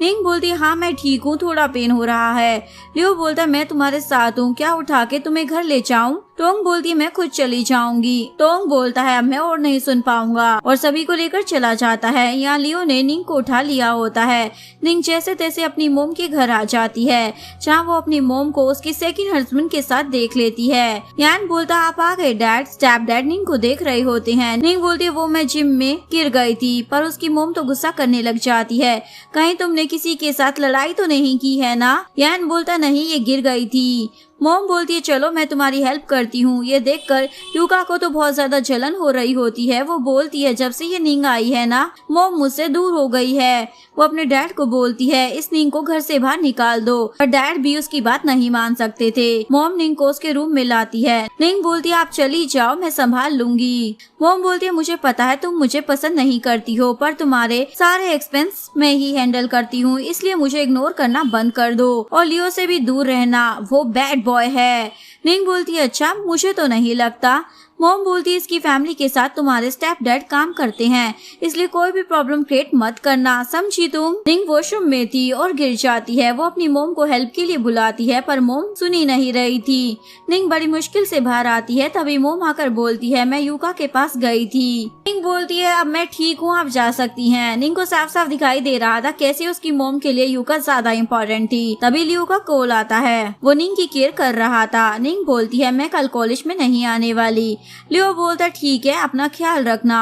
निंग बोलती है हाँ मैं ठीक हूँ, थोड़ा पेन हो रहा है। लियो बोलता है मैं तुम्हारे साथ हूँ, क्या उठा के तुम्हें घर ले जाऊँ? टोंग बोलती है मैं खुद चली जाऊंगी। टोंग बोलता है अब मैं और नहीं सुन पाऊंगा और सभी को लेकर चला जाता है। यहाँ लियो ने निंग को उठा लिया होता है। निंग जैसे तैसे अपनी मोम के घर आ जाती है, जहाँ वो अपनी मोम को उसके सेकंड हस्बैंड के साथ देख लेती है। यान बोलता आप आ गए डैड। स्टेप डैड निंग को देख रहे होते हैं। निंग बोलती है वो मैं जिम में गिर गई थी, पर उसकी मोम तो गुस्सा करने लग जाती है। कहीं तुमने किसी के साथ लड़ाई तो नहीं की है ना? यान बोलता नहीं ये गिर गई थी। मोम बोलती है चलो मैं तुम्हारी हेल्प करती हूँ। ये देखकर युका को तो बहुत ज्यादा जलन हो रही होती है। वो बोलती है जब से ये निंग आई है ना मोम मुझसे दूर हो गई है। वो अपने डैड को बोलती है इस निंग को घर से बाहर निकाल दो, पर डैड भी उसकी बात नहीं मान सकते थे। मोम निंग को उसके रूम में लाती है। निंग बोलती है आप चली जाओ मैं संभाल लूंगी। मोम बोलती है मुझे पता है तुम मुझे पसंद नहीं करती हो, पर तुम्हारे सारे एक्सपेंस मैं ही हैंडल करती हूँ, इसलिए मुझे इग्नोर करना बंद कर दो और लियो से भी दूर रहना, वो बैड बॉय है। निंग बोलती है अच्छा मुझे तो नहीं लगता। मोम बोलती है इसकी फैमिली के साथ तुम्हारे स्टेप डैड काम करते हैं, इसलिए कोई भी प्रॉब्लम क्रिएट मत करना, समझी तुम? निंग वॉशरूम में थी और गिर जाती है। वो अपनी मोम को हेल्प के लिए बुलाती है, पर मोम सुनी नहीं रही थी। निंग बड़ी मुश्किल से बाहर आती है, तभी मोम आकर बोलती है मैं युका के पास गई थी। निंग बोलती है अब मैं ठीक हूँ, आप जा सकती हैं। निंग को साफ साफ दिखाई दे रहा था कैसे उसकी मोम के लिए युका ज्यादा इम्पोर्टेंट थी। तभी लियो का कॉल आता है, वो निंग की केयर कर रहा था। निंग बोलती है मैं कल कॉलेज में नहीं आने वाली। लियो बोलता ठीक है अपना ख्याल रखना।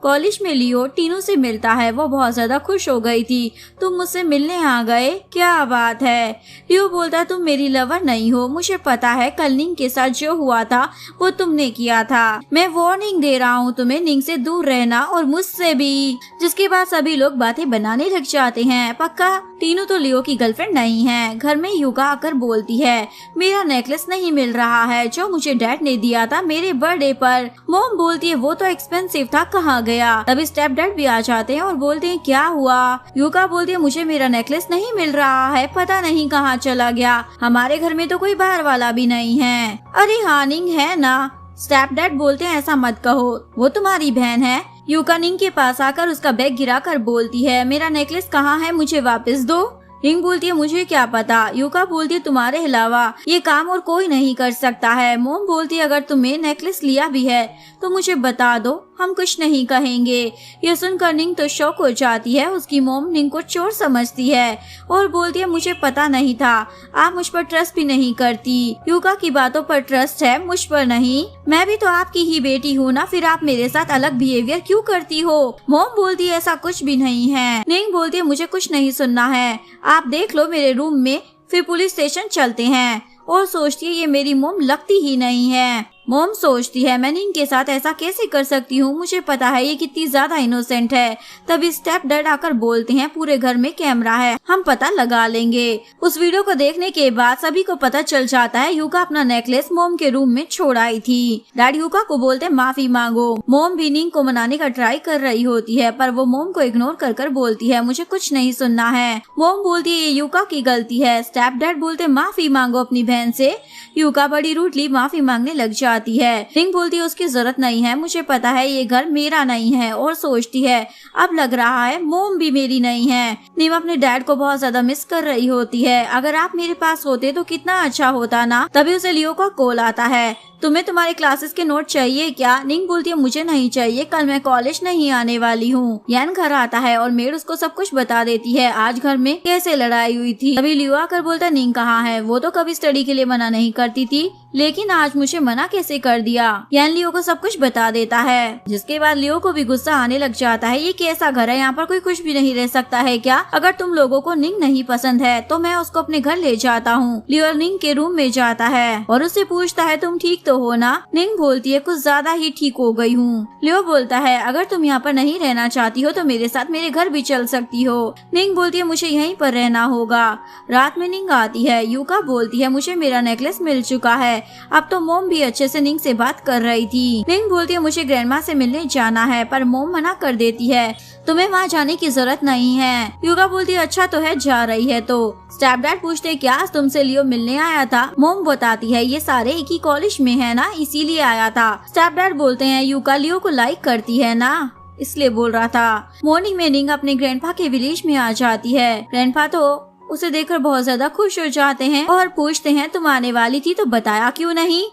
कॉलेज में लियो टीनू से मिलता है। वो बहुत ज्यादा खुश हो गई थी। तुम मुझसे मिलने आ गए, क्या बात है? लियो बोलता तुम मेरी लवर नहीं हो, मुझे पता है कल निंग के साथ जो हुआ था वो तुमने किया था। मैं वार्निंग दे रहा हूँ तुम्हें निंग से दूर रहना और मुझसे भी। जिसके बाद सभी लोग बातें बनाने लग जाते हैं। पक्का टीनू तो लियो की गर्लफ्रेंड नहीं है। घर में युका आकर बोलती है मेरा नेकलेस नहीं मिल रहा है जो मुझे डैड ने दिया था मेरे बर्थडे पर। मोम बोलती है वो तो एक्सपेंसिव था, कहाँ गया? तभी स्टेप डैड भी आ जाते हैं और बोलते हैं क्या हुआ? युका बोलती है मुझे मेरा नेकलेस नहीं मिल रहा है, पता नहीं कहाँ चला गया। हमारे घर में तो कोई बाहर वाला भी नहीं है। अरे हाँ निंग है ना। स्टेप डैड बोलते हैं ऐसा मत कहो, वो तुम्हारी बहन है। युका निंग के पास आकर उसका बैग गिराकर बोलती है मेरा नेकलेस कहाँ है, मुझे वापस दो। निंग बोलती है मुझे क्या पता। युका बोलती है तुम्हारे अलावा ये काम और कोई नहीं कर सकता है। मोम बोलती है अगर तुम्हें नेकलेस लिया भी है तो मुझे बता दो, हम कुछ नहीं कहेंगे। यह सुनकर निंग तो शॉक हो जाती है। उसकी मोम निंग को चोर समझती है और बोलती है मुझे पता नहीं था, आप मुझ पर ट्रस्ट भी नहीं करती। युका की बातों पर ट्रस्ट है, मुझ पर नहीं। मैं भी तो आपकी ही बेटी हूँ ना, फिर आप मेरे साथ अलग बिहेवियर क्यों करती हो? मोम बोलती है ऐसा कुछ भी नहीं है। निंग बोलती है मुझे कुछ नहीं सुनना है, आप देख लो मेरे रूम में, फिर पुलिस स्टेशन चलते हैं। और सोचती है ये मेरी मोम लगती ही नहीं है। मोम सोचती है मैं निंग के साथ ऐसा कैसे कर सकती हूँ, मुझे पता है ये कितनी ज्यादा इनोसेंट है। तभी स्टेप डैड आकर बोलते हैं पूरे घर में कैमरा है, हम पता लगा लेंगे। उस वीडियो को देखने के बाद सभी को पता चल जाता है यूका अपना नेकलेस मोम के रूम में छोड़ आई थी। डैड यूका को बोलते माफी मांगो। मोम भी निंग को मनाने का ट्राई कर रही होती है पर वो मोम को इग्नोर कर कर बोलती है मुझे कुछ नहीं सुनना है। मोम बोलती है ये यूका की गलती है। स्टेप डैड बोलते माफी मांगो अपनी बहन से। यूका बड़ी रूडली माफी मांगने लग जाती है। निंग बोलती है उसकी जरूरत नहीं है, मुझे पता है ये घर मेरा नहीं है। और सोचती है अब लग रहा है मोम भी मेरी नहीं है। निम अपने डैड को बहुत ज्यादा मिस कर रही होती है। अगर आप मेरे पास होते तो कितना अच्छा होता ना। तभी उसे लियो का कॉल आता है, तुम्हें तुम्हारे क्लासेस के नोट चाहिए क्या? निंग बोलती है मुझे नहीं चाहिए, कल मैं कॉलेज नहीं आने वाली हूँ। यान घर आता है और मेड उसको सब कुछ बता देती है आज घर में कैसे लड़ाई हुई थी। तभी लियो आकर बोलता है निंग कहाँ है, वो तो कभी स्टडी के लिए मना नहीं करती थी लेकिन आज मुझे मना कैसे कर दिया। यान लियो को सब कुछ बता देता है, जिसके बाद लियो को भी गुस्सा आने लग जाता है। ये कैसा घर है, यहाँ पर कोई कुछ भी नहीं रह सकता है क्या? अगर तुम लोगों को निंग नहीं पसंद है तो मैं उसको अपने घर ले जाता हूँ। लियो निंग के रूम में जाता है और उससे पूछता है तुम ठीक तो हो ना? निंग बोलती है कुछ ज्यादा ही ठीक हो गई हूँ। लियो बोलता है अगर तुम यहाँ पर नहीं रहना चाहती हो तो मेरे साथ मेरे घर भी चल सकती हो। निंग बोलती है मुझे यहीं पर रहना होगा। रात में निंग आती है। यूका बोलती है मुझे मेरा नेकलेस मिल चुका है। अब तो मोम भी अच्छे से निंग से बात कर रही थी। निंग बोलती है मुझे ग्रैंडमा से मिलने जाना है पर मोम मना कर देती है, तुम्हें वहाँ जाने की जरूरत नहीं है। यूका बोलती है अच्छा तो है, जा रही है तो। स्टेप डैड पूछते क्या आज तुमसे लियो मिलने आया था? मोम बताती है ये सारे एक ही कॉलेज में है ना, इसीलिए आया था। स्टेप डैड बोलते हैं यूका लियो को लाइक करती है ना, इसलिए बोल रहा था। मॉर्निंग में निंग अपने ग्रैंडपा के विलेज में आ जाती है। ग्रैंडपा तो उसे देखकर बहुत ज्यादा खुश हो जाते हैं और पूछते हैं तुम आने वाली थी तो बताया क्यों नहीं?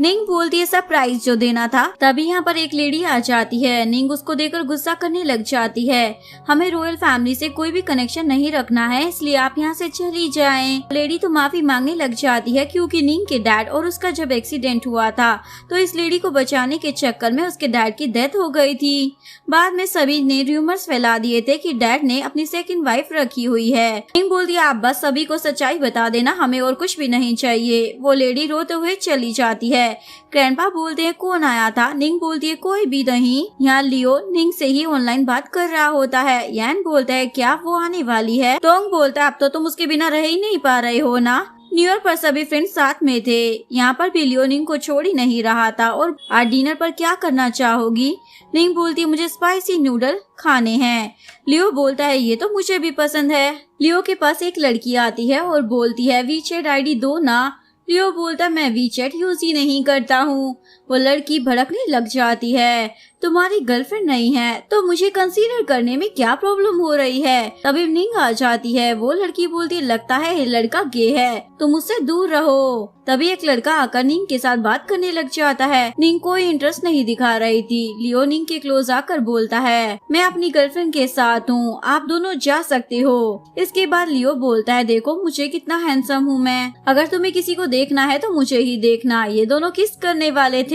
निंग बोलती है सरप्राइज जो देना था। तभी यहाँ पर एक लेडी आ जाती है। निंग उसको देखकर गुस्सा करने लग जाती है, हमें रॉयल फैमिली से कोई भी कनेक्शन नहीं रखना है इसलिए आप यहाँ से चली जाएं। लेडी तो माफी मांगने लग जाती है क्योंकि निंग के डैड और उसका जब एक्सीडेंट हुआ था तो इस लेडी को बचाने के चक्कर में उसके डैड की डेथ हो गई थी। बाद में सभी ने रूमर्स फैला दिए थे कि डैड ने अपनी सेकंड वाइफ रखी हुई है। निंग बोलती है आप बस सभी को सच्चाई बता देना, हमें और कुछ भी नहीं चाहिए। वो लेडी रोते हुए चली जाती है। ग्रैंडपा बोलते हैं कौन आया था? निंग बोलती है कोई भी नहीं, यहाँ लियो निंग से ही ऑनलाइन बात कर रहा होता है। यान बोलता है क्या वो आने वाली है? टोंग बोलता है अब तो तुम उसके बिना रह ही नहीं पा रहे हो ना। न्यू ईयर पर सभी फ्रेंड्स साथ में थे। यहाँ पर भी लियो निंग को छोड़ ही नहीं रहा था। और आज डिनर पर क्या करना चाहोगी? निंग बोलती है मुझे स्पाइसी नूडल खाने हैं। लियो बोलता है ये तो मुझे भी पसंद है। लियो के पास एक लड़की आती है और बोलती है वीचैट आईडी दो ना। लियो बोलता मैं वीचैट यूज ही नहीं करता हूँ। वो लड़की भड़कने लग जाती है, तुम्हारी गर्लफ्रेंड नहीं है तो मुझे कंसीडर करने में क्या प्रॉब्लम हो रही है? तभी निंग आ जाती है। वो लड़की बोलती लगता है ये लड़का गे है, तुम उससे दूर रहो। तभी एक लड़का आकर निंग के साथ बात करने लग जाता है। निंग कोई इंटरेस्ट नहीं दिखा रही थी। लियो निंग के क्लोज आकर बोलता है मैं अपनी गर्लफ्रेंड के साथ हूँ, आप दोनों जा सकते हो। इसके बाद लियो बोलता है देखो मुझे कितना हैंडसम हूँ मैं, अगर तुम्हें किसी को देखना है तो मुझे ही देखना। ये दोनों किस करने वाले थे।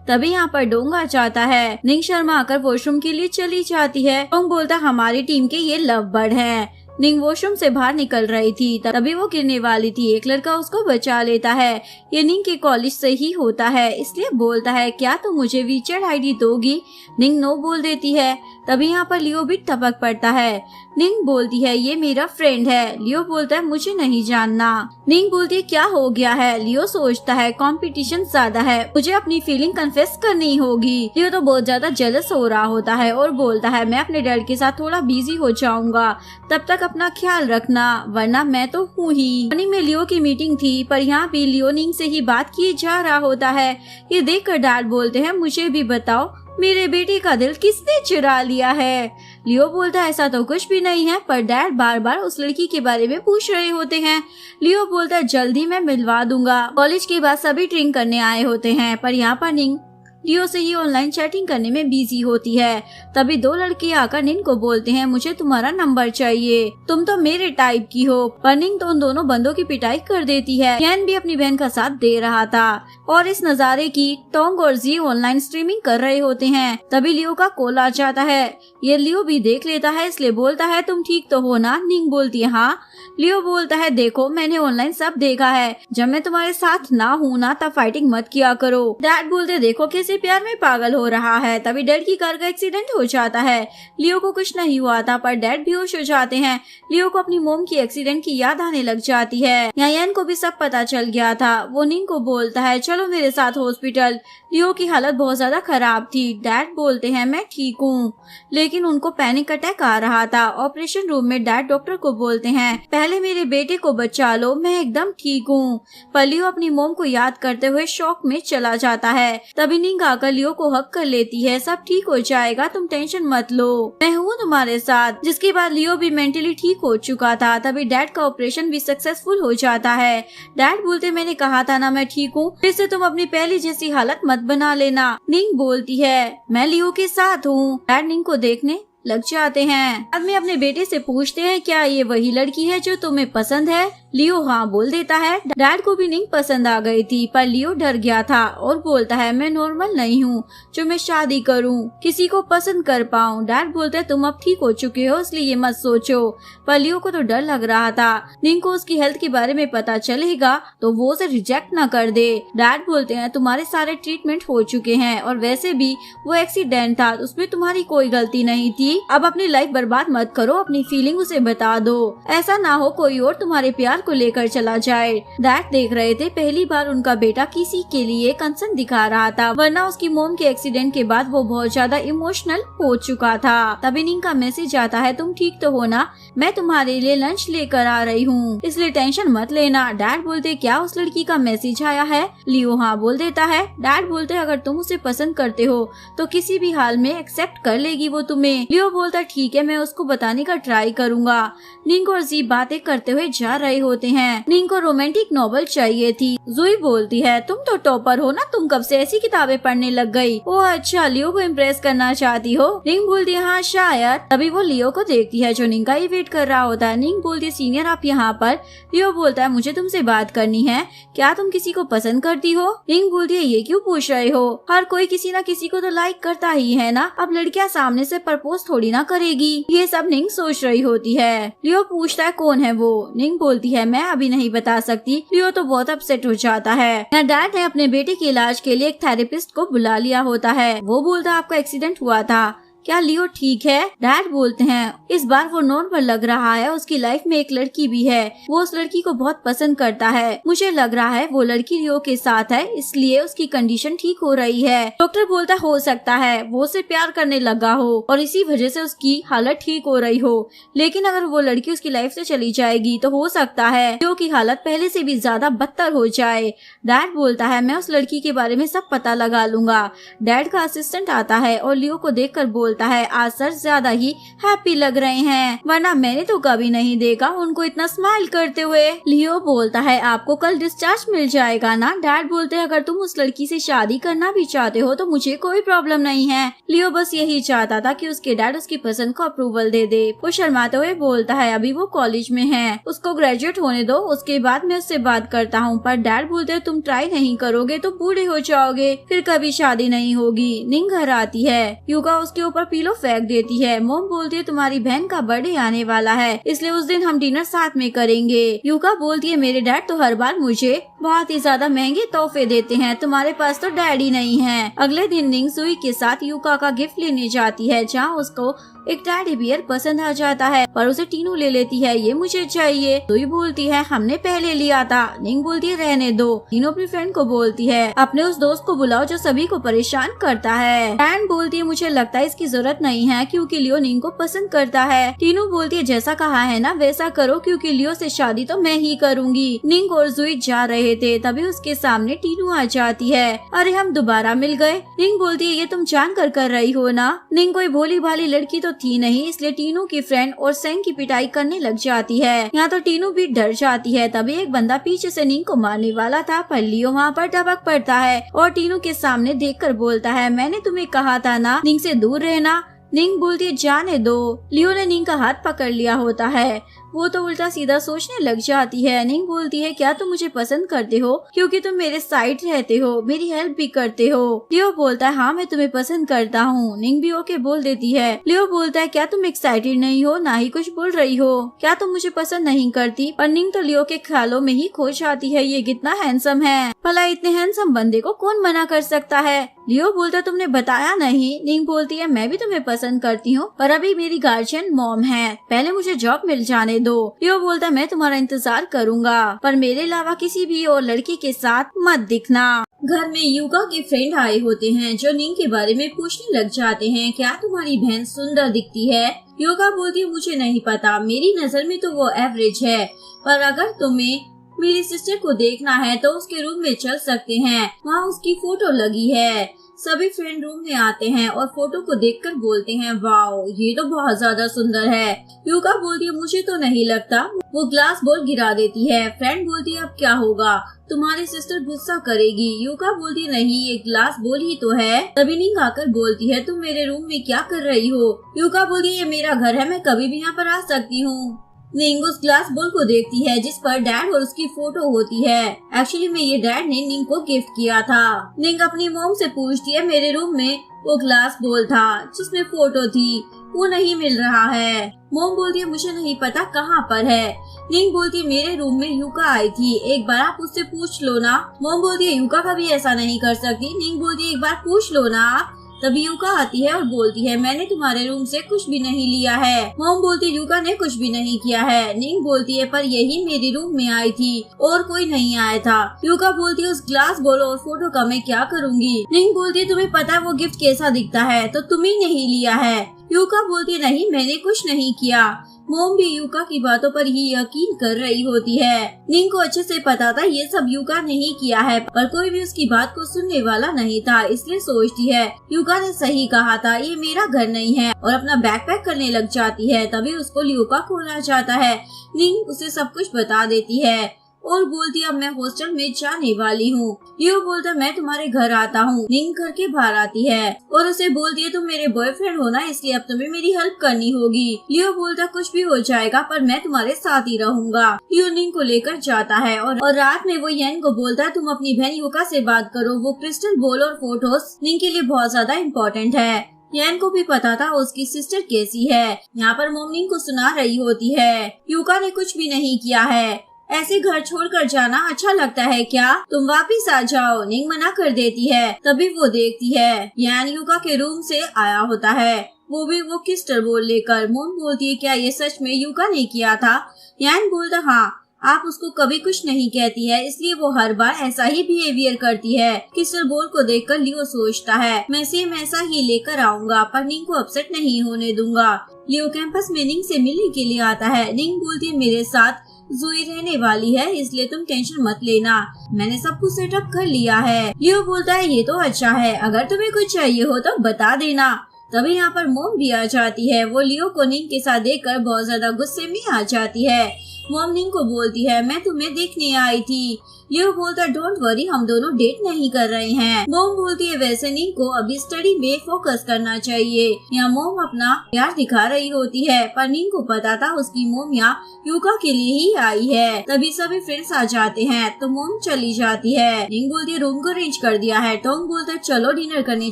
तभी यहाँ पर डोंग आ जाता है। निंग शर्मा आकर वॉशरूम के लिए चली जाती है। डोंग बोलता हमारी टीम के ये लव बर्ड है। निंग वॉशरूम से बाहर निकल रही थी तभी वो गिरने वाली थी। एक लड़का उसको बचा लेता है। ये निंग के कॉलेज से ही होता है इसलिए बोलता है क्या तुम मुझे वीचैट आईडी दोगी? निंग नो बोल देती है। तभी यहाँ पर लियो भी टपक पड़ता है। निंग बोलती है ये मेरा फ्रेंड है। लियो बोलता है मुझे नहीं जानना। निंग बोलती है क्या हो गया है? लियो सोचता है कंपटीशन ज्यादा है, मुझे अपनी फीलिंग कन्फेस करनी होगी। लियो तो बहुत ज्यादा जेलस हो रहा होता है और बोलता है मैं अपने डैड के साथ थोड़ा बिजी हो जाऊंगा, तब तक अपना ख्याल रखना वरना मैं तो हूँ ही। मॉर्निंग में लियो की मीटिंग थी पर यहाँ भी लियो निंग से ही बात किए जा रहा होता है। ये देखकर डैड बोलते हैं मुझे भी बताओ मेरे बेटे का दिल किसने चुरा लिया है? लियो बोलता है ऐसा तो कुछ भी नहीं है पर डैड बार बार उस लड़की के बारे में पूछ रहे होते हैं। लियो बोलता है जल्दी मैं मिलवा दूंगा। कॉलेज के बाद सभी ड्रिंक करने आए होते हैं पर यहाँ पर निंग लियो से ही ऑनलाइन चैटिंग करने में बिजी होती है। तभी दो लड़के आकर निंग को बोलते हैं मुझे तुम्हारा नंबर चाहिए, तुम तो मेरे टाइप की हो। पर निंग तो उन दोनों बंदों की पिटाई कर देती है। यान भी अपनी बहन का साथ दे रहा था और इस नज़ारे की टोंग और जी ऑनलाइन स्ट्रीमिंग कर रहे होते हैं। तभी लियो का कॉल आ जाता है। ये लियो भी देख लेता है इसलिए बोलता है तुम ठीक तो हो ना? निंग बोलती है हाँ। लियो बोलता है देखो मैंने ऑनलाइन सब देखा है, जब मैं तुम्हारे साथ ना हूँ ना तब फाइटिंग मत किया करो। डैड बोलते देखो कैसे प्यार में पागल हो रहा है। तभी डैड की कार का एक्सीडेंट हो जाता है। लियो को कुछ नहीं हुआ था पर डैड बेहोश हो जाते हैं। लियो को अपनी मोम की एक्सीडेंट की याद आने लग जाती है। यान को भी सब पता चल गया था। वो निंग को बोलता है चलो मेरे साथ हॉस्पिटल। लियो की हालत बहुत ज्यादा खराब थी। डैड बोलते हैं मैं ठीक हूँ, लेकिन उनको पैनिक अटैक आ रहा था। ऑपरेशन रूम में डैड डॉक्टर को बोलते हैं पहले मेरे बेटे को बचा लो, मैं एकदम ठीक हूँ। पर लियो अपनी मोम को याद करते हुए शॉक में चला जाता है। तभी निंग आकर लियो को हक कर लेती है, सब ठीक हो जाएगा, तुम टेंशन मत लो, मैं हूँ तुम्हारे साथ। जिसके बाद लियो भी मेंटली ठीक हो चुका था। तभी डैड का ऑपरेशन भी सक्सेसफुल हो जाता है। डैड बोलते मैंने कहा था ना मैं ठीक हूँ, फिर से तुम अपनी पहली जैसी हालत मत बना लेना। निंग बोलती है मैं लियो के साथ हूँ। डैड निंग को देखने लग जाते हैं। बाद में अपने बेटे से पूछते हैं क्या ये वही लड़की है जो तुम्हें पसंद है। लियो हाँ बोल देता है। डैड को भी निंग पसंद आ गई थी पर लियो डर गया था और बोलता है मैं नॉर्मल नहीं हूँ जो मैं शादी करूँ, किसी को पसंद कर पाऊँ। डैड बोलते हैं तुम अब ठीक हो चुके हो इसलिए ये मत सोचो। पर लियो को तो डर लग रहा था निंग को उसकी हेल्थ के बारे में पता चलेगा तो वो उसे रिजेक्ट न कर दे। डैड बोलते हैं तुम्हारे सारे ट्रीटमेंट हो चुके हैं और वैसे भी वो एक्सीडेंट था, उसमें तुम्हारी कोई गलती नहीं थी। अब अपनी लाइफ बर्बाद मत करो, अपनी फीलिंग उसे बता दो, ऐसा ना हो कोई और तुम्हारे प्यार को लेकर चला जाए। डैड देख रहे थे पहली बार उनका बेटा किसी के लिए कंसर्न दिखा रहा था, वरना उसकी मोम के एक्सीडेंट के बाद वो बहुत ज्यादा इमोशनल हो चुका था। तभी निंग का मैसेज आता है तुम ठीक तो हो ना, मैं तुम्हारे लिए लंच लेकर आ रही हूँ इसलिए टेंशन मत लेना। डैड बोलते क्या उस लड़की का मैसेज आया है। लियो हाँ बोल देता है। डैड बोलते अगर तुम उसे पसंद करते हो तो किसी भी हाल में एक्सेप्ट कर लेगी वो तुम्हें। लियो बोलता ठीक है मैं उसको बताने का ट्राई करूंगा। निंग और जी बातें करते हुए जा रहे होते हैं। निंग को रोमांटिक नॉवेल चाहिए थी। जुई बोलती है तुम तो टॉपर हो ना, तुम कब से ऐसी किताबें पढ़ने लग गई। ओह अच्छा लियो को इम्प्रेस करना चाहती हो। निंग बोलती है हाँ शायद। तभी वो लियो को देखती है जो निंग का ही वेट कर रहा होता है। निंग बोलती है सीनियर आप यहाँ पर। लियो बोलता है मुझे तुमसे बात करनी है, क्या तुम किसी को पसंद करती हो। निंग बोलती है ये क्यों पूछ रहे हो, हर कोई किसी न किसी को तो लाइक करता ही है ना, अब लड़कियां सामने से प्रपोज थोड़ी ना करेगी। ये सब निंग सोच रही होती है। लियो पूछता है कौन है वो। निंग बोलती है मैं अभी नहीं बता सकती। लियो तो बहुत अपसेट हो जाता है। डैड ने अपने बेटे के इलाज के लिए एक थेरेपिस्ट को बुला लिया होता है। वो बोलता है आपका एक्सीडेंट हुआ था, क्या लियो ठीक है। डैड बोलते हैं इस बार वो नॉर्मल लग रहा है, उसकी लाइफ में एक लड़की भी है, वो उस लड़की को बहुत पसंद करता है, मुझे लग रहा है वो लड़की लियो के साथ है इसलिए उसकी कंडीशन ठीक हो रही है। डॉक्टर बोलता हो सकता है वो उसे प्यार करने लगा हो और इसी वजह से उसकी हालत ठीक हो रही हो, लेकिन अगर वो लड़की उसकी लाइफ से चली जाएगी तो हो सकता है लियो की हालत पहले से भी ज्यादा बदतर हो जाए। डैड बोलता है मैं उस लड़की के बारे में सब पता लगा लूंगा। डैड का असिस्टेंट आता है और लियो को देखकर बोलता है आज सर ज्यादा ही हैप्पी लग रहे हैं, वरना मैंने तो कभी नहीं देखा उनको इतना स्माइल करते हुए। लियो बोलता है आपको कल डिस्चार्ज मिल जाएगा ना। डैड बोलते हैं अगर तुम उस लड़की से शादी करना भी चाहते हो तो मुझे कोई प्रॉब्लम नहीं है। लियो बस यही चाहता था कि उसके डैड उसकी पसंद को अप्रूवल दे दे। वो शर्माते हुए बोलता है अभी वो कॉलेज में है, उसको ग्रेजुएट होने दो, उसके बाद मैं उससे बात करता हूँ। पर डैड बोलते तुम ट्राई नहीं करोगे तो बूढ़े हो जाओगे, फिर कभी शादी नहीं होगी। निंग घर आती है। युगा उसके ऊपर पिलो फेंक देती है। मोम बोलती है तुम्हारी बहन का बर्थडे आने वाला है इसलिए उस दिन हम डिनर साथ में करेंगे। युगा बोलती है मेरे डैड तो हर बार मुझे बहुत ही ज्यादा महंगे तोहफे देते हैं, तुम्हारे पास तो डैडी नहीं है। अगले दिन निंग सुई के साथ युगा का गिफ्ट लेने जाती है जहाँ उसको एक टेडी बियर पसंद आ जाता है, पर उसे टीनू ले लेती है ये मुझे चाहिए। सुई बोलती है हमने पहले लिया था। निंग बोलती है रहने दो। टीनू अपनी फ्रेंड को बोलती है अपने उस दोस्त को बुलाओ जो सभी को परेशान करता है। एंड बोलती है मुझे लगता है इसकी जरूरत नहीं है क्योंकि लियो निंग को पसंद करता है। टीनू बोलती है जैसा कहा है ना वैसा करो क्योंकि लियो से शादी तो मैं ही करूंगी। निंग और जुई जा रहे थे तभी उसके सामने टीनू आ जाती है। अरे हम दोबारा मिल गए। निंग बोलती है ये तुम जान कर रही हो ना। निंग कोई भोली भाली लड़की तो थी नहीं इसलिए टीनू की फ्रेंड और सेंग की पिटाई करने लग जाती है। यहाँ तो टीनू भी डर जाती है। तभी एक बंदा पीछे से निंग को मारने वाला था पर लियो वहाँ पर टपक पड़ता है और टीनू के सामने देखकर बोलता है मैंने तुम्हें कहा था ना निंग से दूर रहना। निंग बोलती है जाने दो। लियो ने निंग का हाथ पकड़ लिया होता है। वो तो उल्टा सीधा सोचने लग जाती है। निंग बोलती है क्या तुम मुझे पसंद करते हो क्योंकि तुम मेरे साइड रहते हो, मेरी हेल्प भी करते हो। लियो बोलता है हाँ मैं तुम्हें पसंद करता हूँ। निंग भी ओके बोल देती है। लियो बोलता है क्या तुम एक्साइटेड नहीं हो, ना ही कुछ बोल रही हो, क्या तुम मुझे पसंद नहीं करती। पर निंग तो लियो के ख्यालों में ही खो जाती है, ये कितना हैंडसम है, भला इतने हैंडसम बंदे को कौन मना कर सकता है। लियो बोलता है तुमने बताया नहीं। निंग बोलती है मैं भी तुम्हें पसंद करती हूँ पर अभी मेरी गार्जियन मॉम है, पहले मुझे जॉब मिल जाने दो। लियो बोलता है मैं तुम्हारा इंतजार करूंगा पर मेरे अलावा किसी भी और लड़की के साथ मत दिखना। घर में युका के फ्रेंड आए होते हैं जो निंग के बारे में पूछने लग जाते हैं क्या तुम्हारी बहन सुंदर दिखती है। युका बोलती है मुझे नहीं पता, मेरी नजर में तो वो एवरेज है, पर अगर तुम्हें मेरी सिस्टर को देखना है तो उसके रूम में चल सकते हैं, वहाँ उसकी फोटो लगी है। सभी फ्रेंड रूम में आते हैं और फोटो को देखकर बोलते हैं वाओ ये तो बहुत ज्यादा सुंदर है। युका बोलती है मुझे तो नहीं लगता। वो ग्लास बॉल गिरा देती है। फ्रेंड बोलती है अब क्या होगा, तुम्हारी सिस्टर गुस्सा करेगी। युका बोलती है नहीं ये ग्लास बॉल ही तो है। तभी निंग आकर बोलती है तुम मेरे रूम में क्या कर रही हो। युका बोलती है ये मेरा घर है, मैं कभी भी यहाँ पर आ सकती हूँ। निंग उस ग्लास बॉल को देखती है जिस पर डैड और उसकी फोटो होती है। एक्चुअली में ये डैड ने निंग को गिफ्ट किया था। निंग अपनी मॉम से पूछती है मेरे रूम में वो ग्लास बॉल था जिसमें फोटो थी, वो नहीं मिल रहा है। मॉम बोलती है मुझे नहीं पता कहाँ पर है। निंग बोलती है मेरे रूम में युका आई थी, एक बार आप उससे पूछ लो ना। मॉम बोलती है युका कभी ऐसा नहीं कर सकती। निंग बोलती है एक बार पूछ लो ना आप। तभी युका आती है और बोलती है मैंने तुम्हारे रूम से कुछ भी नहीं लिया है। मॉम बोलती है युका ने कुछ भी नहीं किया है। निंग बोलती है पर यही मेरे रूम में आई थी और कोई नहीं आया था। युका बोलती है उस ग्लास बॉल और फोटो का मैं क्या करूँगी। निंग बोलती है तुम्हें पता है वो गिफ्ट कैसा दिखता है तो तुम ही नहीं लिया है। युका बोलती है नहीं मैंने कुछ नहीं किया। मॉम भी युका की बातों पर ही यकीन कर रही होती है। निंग को अच्छे से पता था ये सब युका ने ही किया है, पर कोई भी उसकी बात को सुनने वाला नहीं था, इसलिए सोचती है युका ने सही कहा था, ये मेरा घर नहीं है, और अपना बैग पैक करने लग जाती है। तभी उसको युका खोलना चाहता है। निंग उसे सब कुछ बता देती है और बोलती है अब मैं हॉस्टल में जाने वाली हूँ। लियो बोलता है मैं तुम्हारे घर आता हूँ। निंग घर के बाहर आती है और उसे बोलती है तुम मेरे बॉयफ्रेंड हो ना, इसलिए अब तुम्हें मेरी हेल्प करनी होगी। लियो बोलता है कुछ भी हो जाएगा पर मैं तुम्हारे साथ ही रहूंगा। लियो निंग को लेकर जाता है और रात में वो येन को बोलता है तुम अपनी बहन युका से बात करो, वो क्रिस्टल बॉल और फोटोज निंग के लिए बहुत ज्यादा इम्पोर्टेंट है। येन को भी पता था उसकी सिस्टर कैसी है। यहाँ पर मॉम निंग को सुना रही होती है युका ने कुछ भी नहीं किया है, ऐसे घर छोड़कर जाना अच्छा लगता है क्या, तुम वापिस आ जाओ। निंग मना कर देती है। तभी वो देखती है यान युका के रूम से आया होता है, वो भी वो क्रिस्टल बॉल लेकर। मॉम बोलती है क्या ये सच में युका ने किया था। यान बोलता हाँ, आप उसको कभी कुछ नहीं कहती है इसलिए वो हर बार ऐसा ही बिहेवियर करती है। क्रिस्टल बॉल को देखकर लियो सोचता है मैं सेम ऐसा ही लेकर आऊंगा पर निंग को अपसेट नहीं होने दूंगा। लियो कैंपस में निंग से मिलने के लिए आता है। निंग बोलती है मेरे साथ ज़ोई रहने वाली है इसलिए तुम टेंशन मत लेना, मैंने सब कुछ सेटअप कर लिया है। लियो बोलता है ये तो अच्छा है, अगर तुम्हें कुछ चाहिए हो तो बता देना। तभी यहाँ पर मॉम भी आ जाती है। वो लियो को निंग के साथ देखकर बहुत ज्यादा गुस्से में आ जाती है। मॉम निंग को बोलती है मैं तुम्हें देखने आई थी। लियो बोलता है डोंट वरी, हम दोनों डेट नहीं कर रहे हैं। मॉम बोलती है वैसे निंग को अभी स्टडी में फोकस करना चाहिए। यहाँ मॉम अपना प्यार दिखा रही होती है पर निंग को पता था उसकी मॉम यहाँ युका के लिए ही आई है। तभी सभी फ्रेंड्स आ जाते हैं तो मॉम चली जाती है। निंग बोलती है रूम को अरेंज कर दिया है। टोंग बोलता है चलो डिनर करने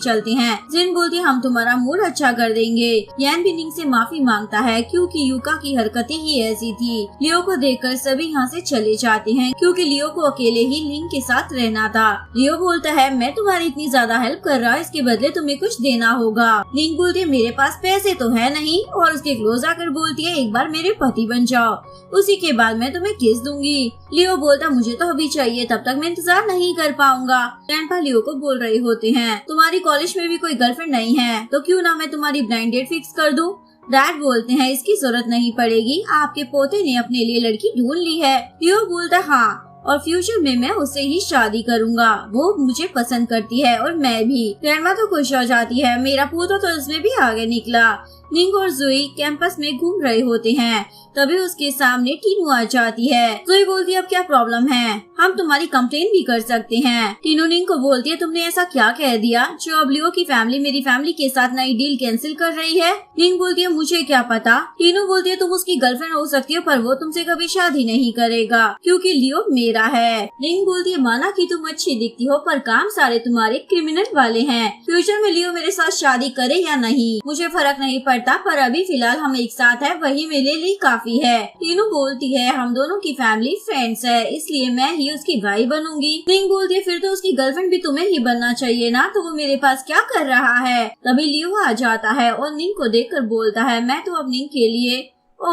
चलते हैं। जिन बोलती है हम तुम्हारा मूड अच्छा कर देंगे। यान भी निंग से माफी मांगता है क्योंकि युका की हरकतें ही ऐसी थी। लियो को देखकर सभी यहाँ से चले जाते हैं क्योंकि लियो को अकेले ही निंग के साथ रहना था। लियो बोलता है मैं तुम्हारी इतनी ज्यादा हेल्प कर रहा हूँ, इसके बदले तुम्हें कुछ देना होगा। निंग बोलती है मेरे पास पैसे तो है नहीं, और उसके क्लोज आकर बोलती है एक बार मेरे पति बन जाओ, उसी के बाद मैं तुम्हें किस दूंगी। लियो बोलता मुझे तो अभी चाहिए, तब तक मैं इंतजार नहीं कर पाऊंगा। ग्रैंडपा लियो को बोल रहे होते हैं तुम्हारी कॉलेज में भी कोई गर्लफ्रेंड नहीं है तो क्यों ना मैं तुम्हारी ब्लाइंड डेट फिक्स कर दूं। डैड बोलते हैं इसकी जरूरत नहीं पड़ेगी, आपके पोते ने अपने लिए लड़की ढूंढ ली है। लियो बोलता हाँ, और फ्यूचर में मैं उससे ही शादी करूंगा, वो मुझे पसंद करती है और मैं भी। ग्रैंडमा तो खुश हो जाती है, मेरा पोता तो इसमें भी आगे निकला। निंग और जुई कैंपस में घूम रहे होते हैं, तभी उसके सामने टीनू आ जाती है। जुई बोलती है अब क्या प्रॉब्लम है, हम तुम्हारी कंप्लेन भी कर सकते हैं। टीनू निंग को बोलती है तुमने ऐसा क्या कह दिया जो अब लियो की फैमिली मेरी फैमिली के साथ नई डील कैंसिल कर रही है। निंग बोलती है मुझे क्या पता। टीनू बोलती है तुम उसकी गर्लफ्रेंड हो सकती हो पर वो तुमसे कभी शादी नहीं करेगा क्योंकि लियो मेरा है। निंग बोलती है माना कि तुम अच्छी दिखती हो पर काम सारे तुम्हारे क्रिमिनल वाले हैं। फ्यूचर में लियो मेरे साथ शादी करे या नहीं मुझे फर्क नहीं पड़ता, पर अभी फिलहाल हम एक साथ है वही मेरे लिए काफी है। टीनू बोलती है हम दोनों की फैमिली फ्रेंड्स है इसलिए मैं ही उसकी भाई बनूंगी। निंग बोलती है फिर तो उसकी गर्लफ्रेंड भी तुम्हें ही बनना चाहिए ना, तो वो मेरे पास क्या कर रहा है। तभी लियो आ जाता है और निंग को देखकर बोलता है मैं तो अब निंग के लिए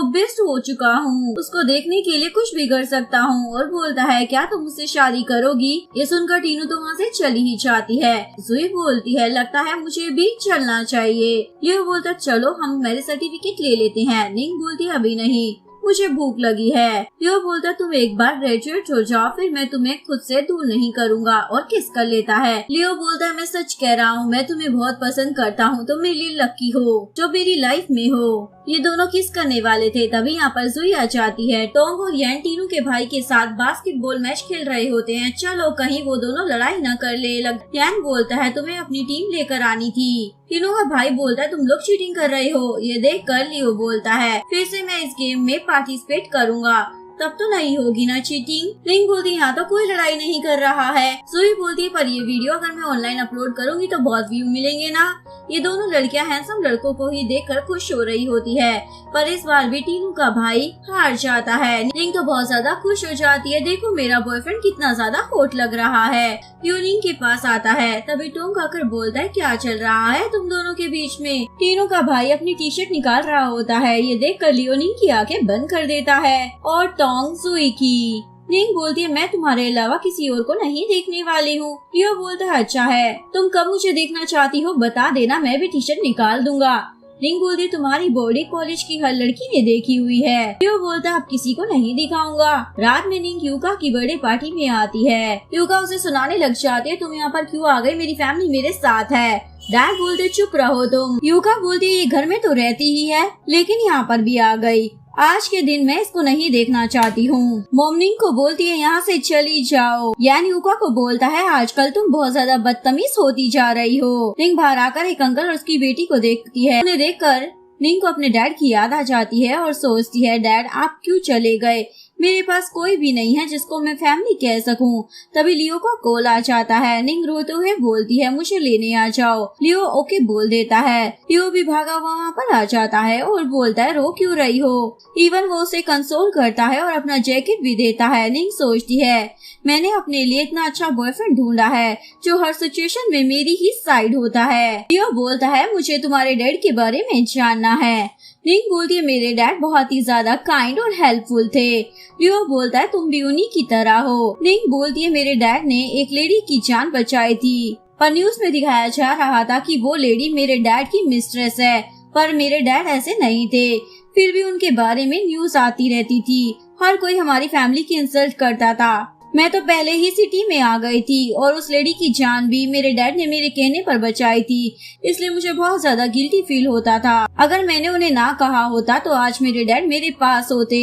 बेस्ट हो चुका हूँ, उसको देखने के लिए कुछ भी कर सकता हूँ। और बोलता है क्या तुम मुझसे शादी करोगी। ये सुनकर टीनू तो वहाँ से चली ही जाती है। जुई बोलती है लगता है मुझे भी चलना चाहिए। लियो बोलता चलो हम मैरिज सर्टिफिकेट ले लेते हैं। निंग बोलती है अभी नहीं मुझे भूख लगी है। लियो बोलता तुम एक बार ग्रेजुएट हो जाओ फिर मैं तुम्हें खुद से दूर नहीं करूँगा और किस कर लेता है। लियो बोलता है मैं सच कह रहा हूँ मैं तुम्हें बहुत पसंद करता हूँ, तुम मेरे लिए लकी हो जो मेरी लाइफ में हो। ये दोनों किस करने वाले थे तभी यहाँ पर जुई आ जाती है। टोंग और यान टीनू के भाई के साथ बास्केटबॉल मैच खेल रहे होते हैं। चलो कहीं वो दोनों लड़ाई न कर ले। यान बोलता है तुम्हें अपनी टीम लेकर आनी थी। टीनू का भाई बोलता है तुम लोग चीटिंग कर रहे हो। ये देख कर लियो बोलता है फिर से मैं इस गेम में पार्टिसिपेट करूँगा, तब तो नहीं होगी ना चीटिंग। निंग बोलती है यहाँ तो कोई लड़ाई नहीं कर रहा है। जुई बोलती है पर ये वीडियो अगर मैं ऑनलाइन अपलोड करूंगी तो बहुत व्यू मिलेंगे ना। ये दोनों लड़कियां हैंडसम लड़कों को ही देखकर खुश हो रही होती है, पर इस बार भी टीनू का भाई हार जाता है। निंग तो बहुत ज्यादा खुश हो जाती है, देखो मेरा बॉयफ्रेंड कितना ज्यादा हॉट लग रहा है। लियो निंग के पास आता है, तभी टोंग आकर बोलता है क्या चल रहा है तुम दोनों के बीच में। टीनू का भाई अपनी टी शर्ट निकाल रहा होता है, ये देख कर लियो निंग की आंखें बंद कर देता है और टोंग जुई की। निंग बोलती है मैं तुम्हारे अलावा किसी और को नहीं देखने वाली हूँ। लियो बोलता है अच्छा है, तुम कब मुझे देखना चाहती हो बता देना, मैं भी टी शर्ट निकाल दूंगा। निंग बोलती है तुम्हारी बॉडी कॉलेज की हर लड़की ने देखी हुई है। लियो बोलता है अब किसी को नहीं दिखाऊंगा। रात में निंग यूका की बर्थडे पार्टी में आती है। यूका उसे सुनाने लग जाती है तुम यहाँ पर क्यों आ गई, मेरी फैमिली मेरे साथ है। डैड बोलते चुप रहो तुम। यूका बोलती है ये घर में तो रहती ही है लेकिन यहाँ पर भी आ गई, आज के दिन मैं इसको नहीं देखना चाहती हूँ। मॉम निंग को बोलती है यहाँ से चली जाओ। यान यूका को बोलता है आजकल तुम बहुत ज्यादा बदतमीज होती जा रही हो। निंग बाहर आकर एक अंकल और उसकी बेटी को देखती है। उन्हें देखकर निंग को अपने डैड की याद आ जाती है और सोचती है डैड आप क्यों चले गए, मेरे पास कोई भी नहीं है जिसको मैं फैमिली कह सकूं। तभी लियो का कॉल आ जाता है। निंग रोते हुए बोलती है मुझे लेने आ जाओ। लियो ओके बोल देता है। लियो भी भागा हुआ वहाँ पर आ जाता है और बोलता है रो क्यों रही हो। इवन वो उसे कंसोल करता है और अपना जैकेट भी देता है। निंग सोचती है मैंने अपने लिए इतना अच्छा बॉयफ्रेंड ढूंढा है जो हर सिचुएशन में मेरी ही साइड होता है। लियो बोलता है मुझे तुम्हारे डैड के बारे में जानना है। निंग बोलती है मेरे डैड बहुत ही ज्यादा काइंड और हेल्पफुल थे। लियो बोलता है तुम भी उन्हीं की तरह हो। निंग बोलती है मेरे डैड ने एक लेडी की जान बचाई थी, पर न्यूज में दिखाया जा रहा था कि वो लेडी मेरे डैड की मिस्ट्रेस है, पर मेरे डैड ऐसे नहीं थे। फिर भी उनके बारे में न्यूज आती रहती थी, हर कोई हमारी फैमिली की इंसल्ट करता था। मैं तो पहले ही सिटी में आ गई थी और उस लेडी की जान भी मेरे डैड ने मेरे कहने पर बचाई थी, इसलिए मुझे बहुत ज्यादा गिल्टी फील होता था। अगर मैंने उन्हें ना कहा होता तो आज मेरे डैड मेरे पास होते।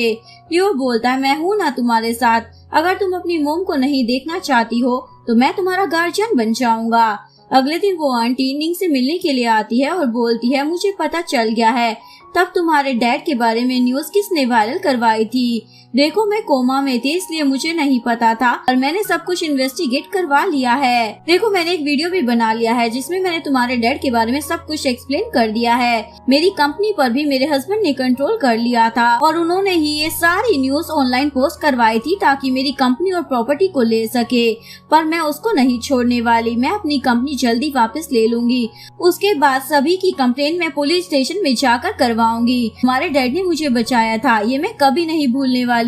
लियो बोलता है मैं हूँ ना तुम्हारे साथ, अगर तुम अपनी मोम को नहीं देखना चाहती हो तो मैं तुम्हारा गार्जियन बन जाऊंगा। अगले दिन वो आंटी निंग से मिलने के लिए आती है और बोलती है मुझे पता चल गया है तब तुम्हारे डैड के बारे में न्यूज किसने वायरल करवाई थी। देखो मैं कोमा में थी इसलिए मुझे नहीं पता था और मैंने सब कुछ इन्वेस्टिगेट करवा लिया है। देखो मैंने एक वीडियो भी बना लिया है जिसमें मैंने तुम्हारे डैड के बारे में सब कुछ एक्सप्लेन कर दिया है। मेरी कंपनी पर भी मेरे हस्बैंड ने कंट्रोल कर लिया था और उन्होंने ही ये सारी न्यूज ऑनलाइन पोस्ट करवाई थी ताकि मेरी कंपनी और प्रॉपर्टी को ले सके, पर मैं उसको नहीं छोड़ने वाली। मैं अपनी कंपनी जल्दी वापस ले लूंगी, उसके बाद सभी की कंप्लेन मैं पुलिस स्टेशन में जाकर करवाऊंगी। हमारे डैड ने मुझे बचाया था, ये मैं कभी नहीं भूलने वाली।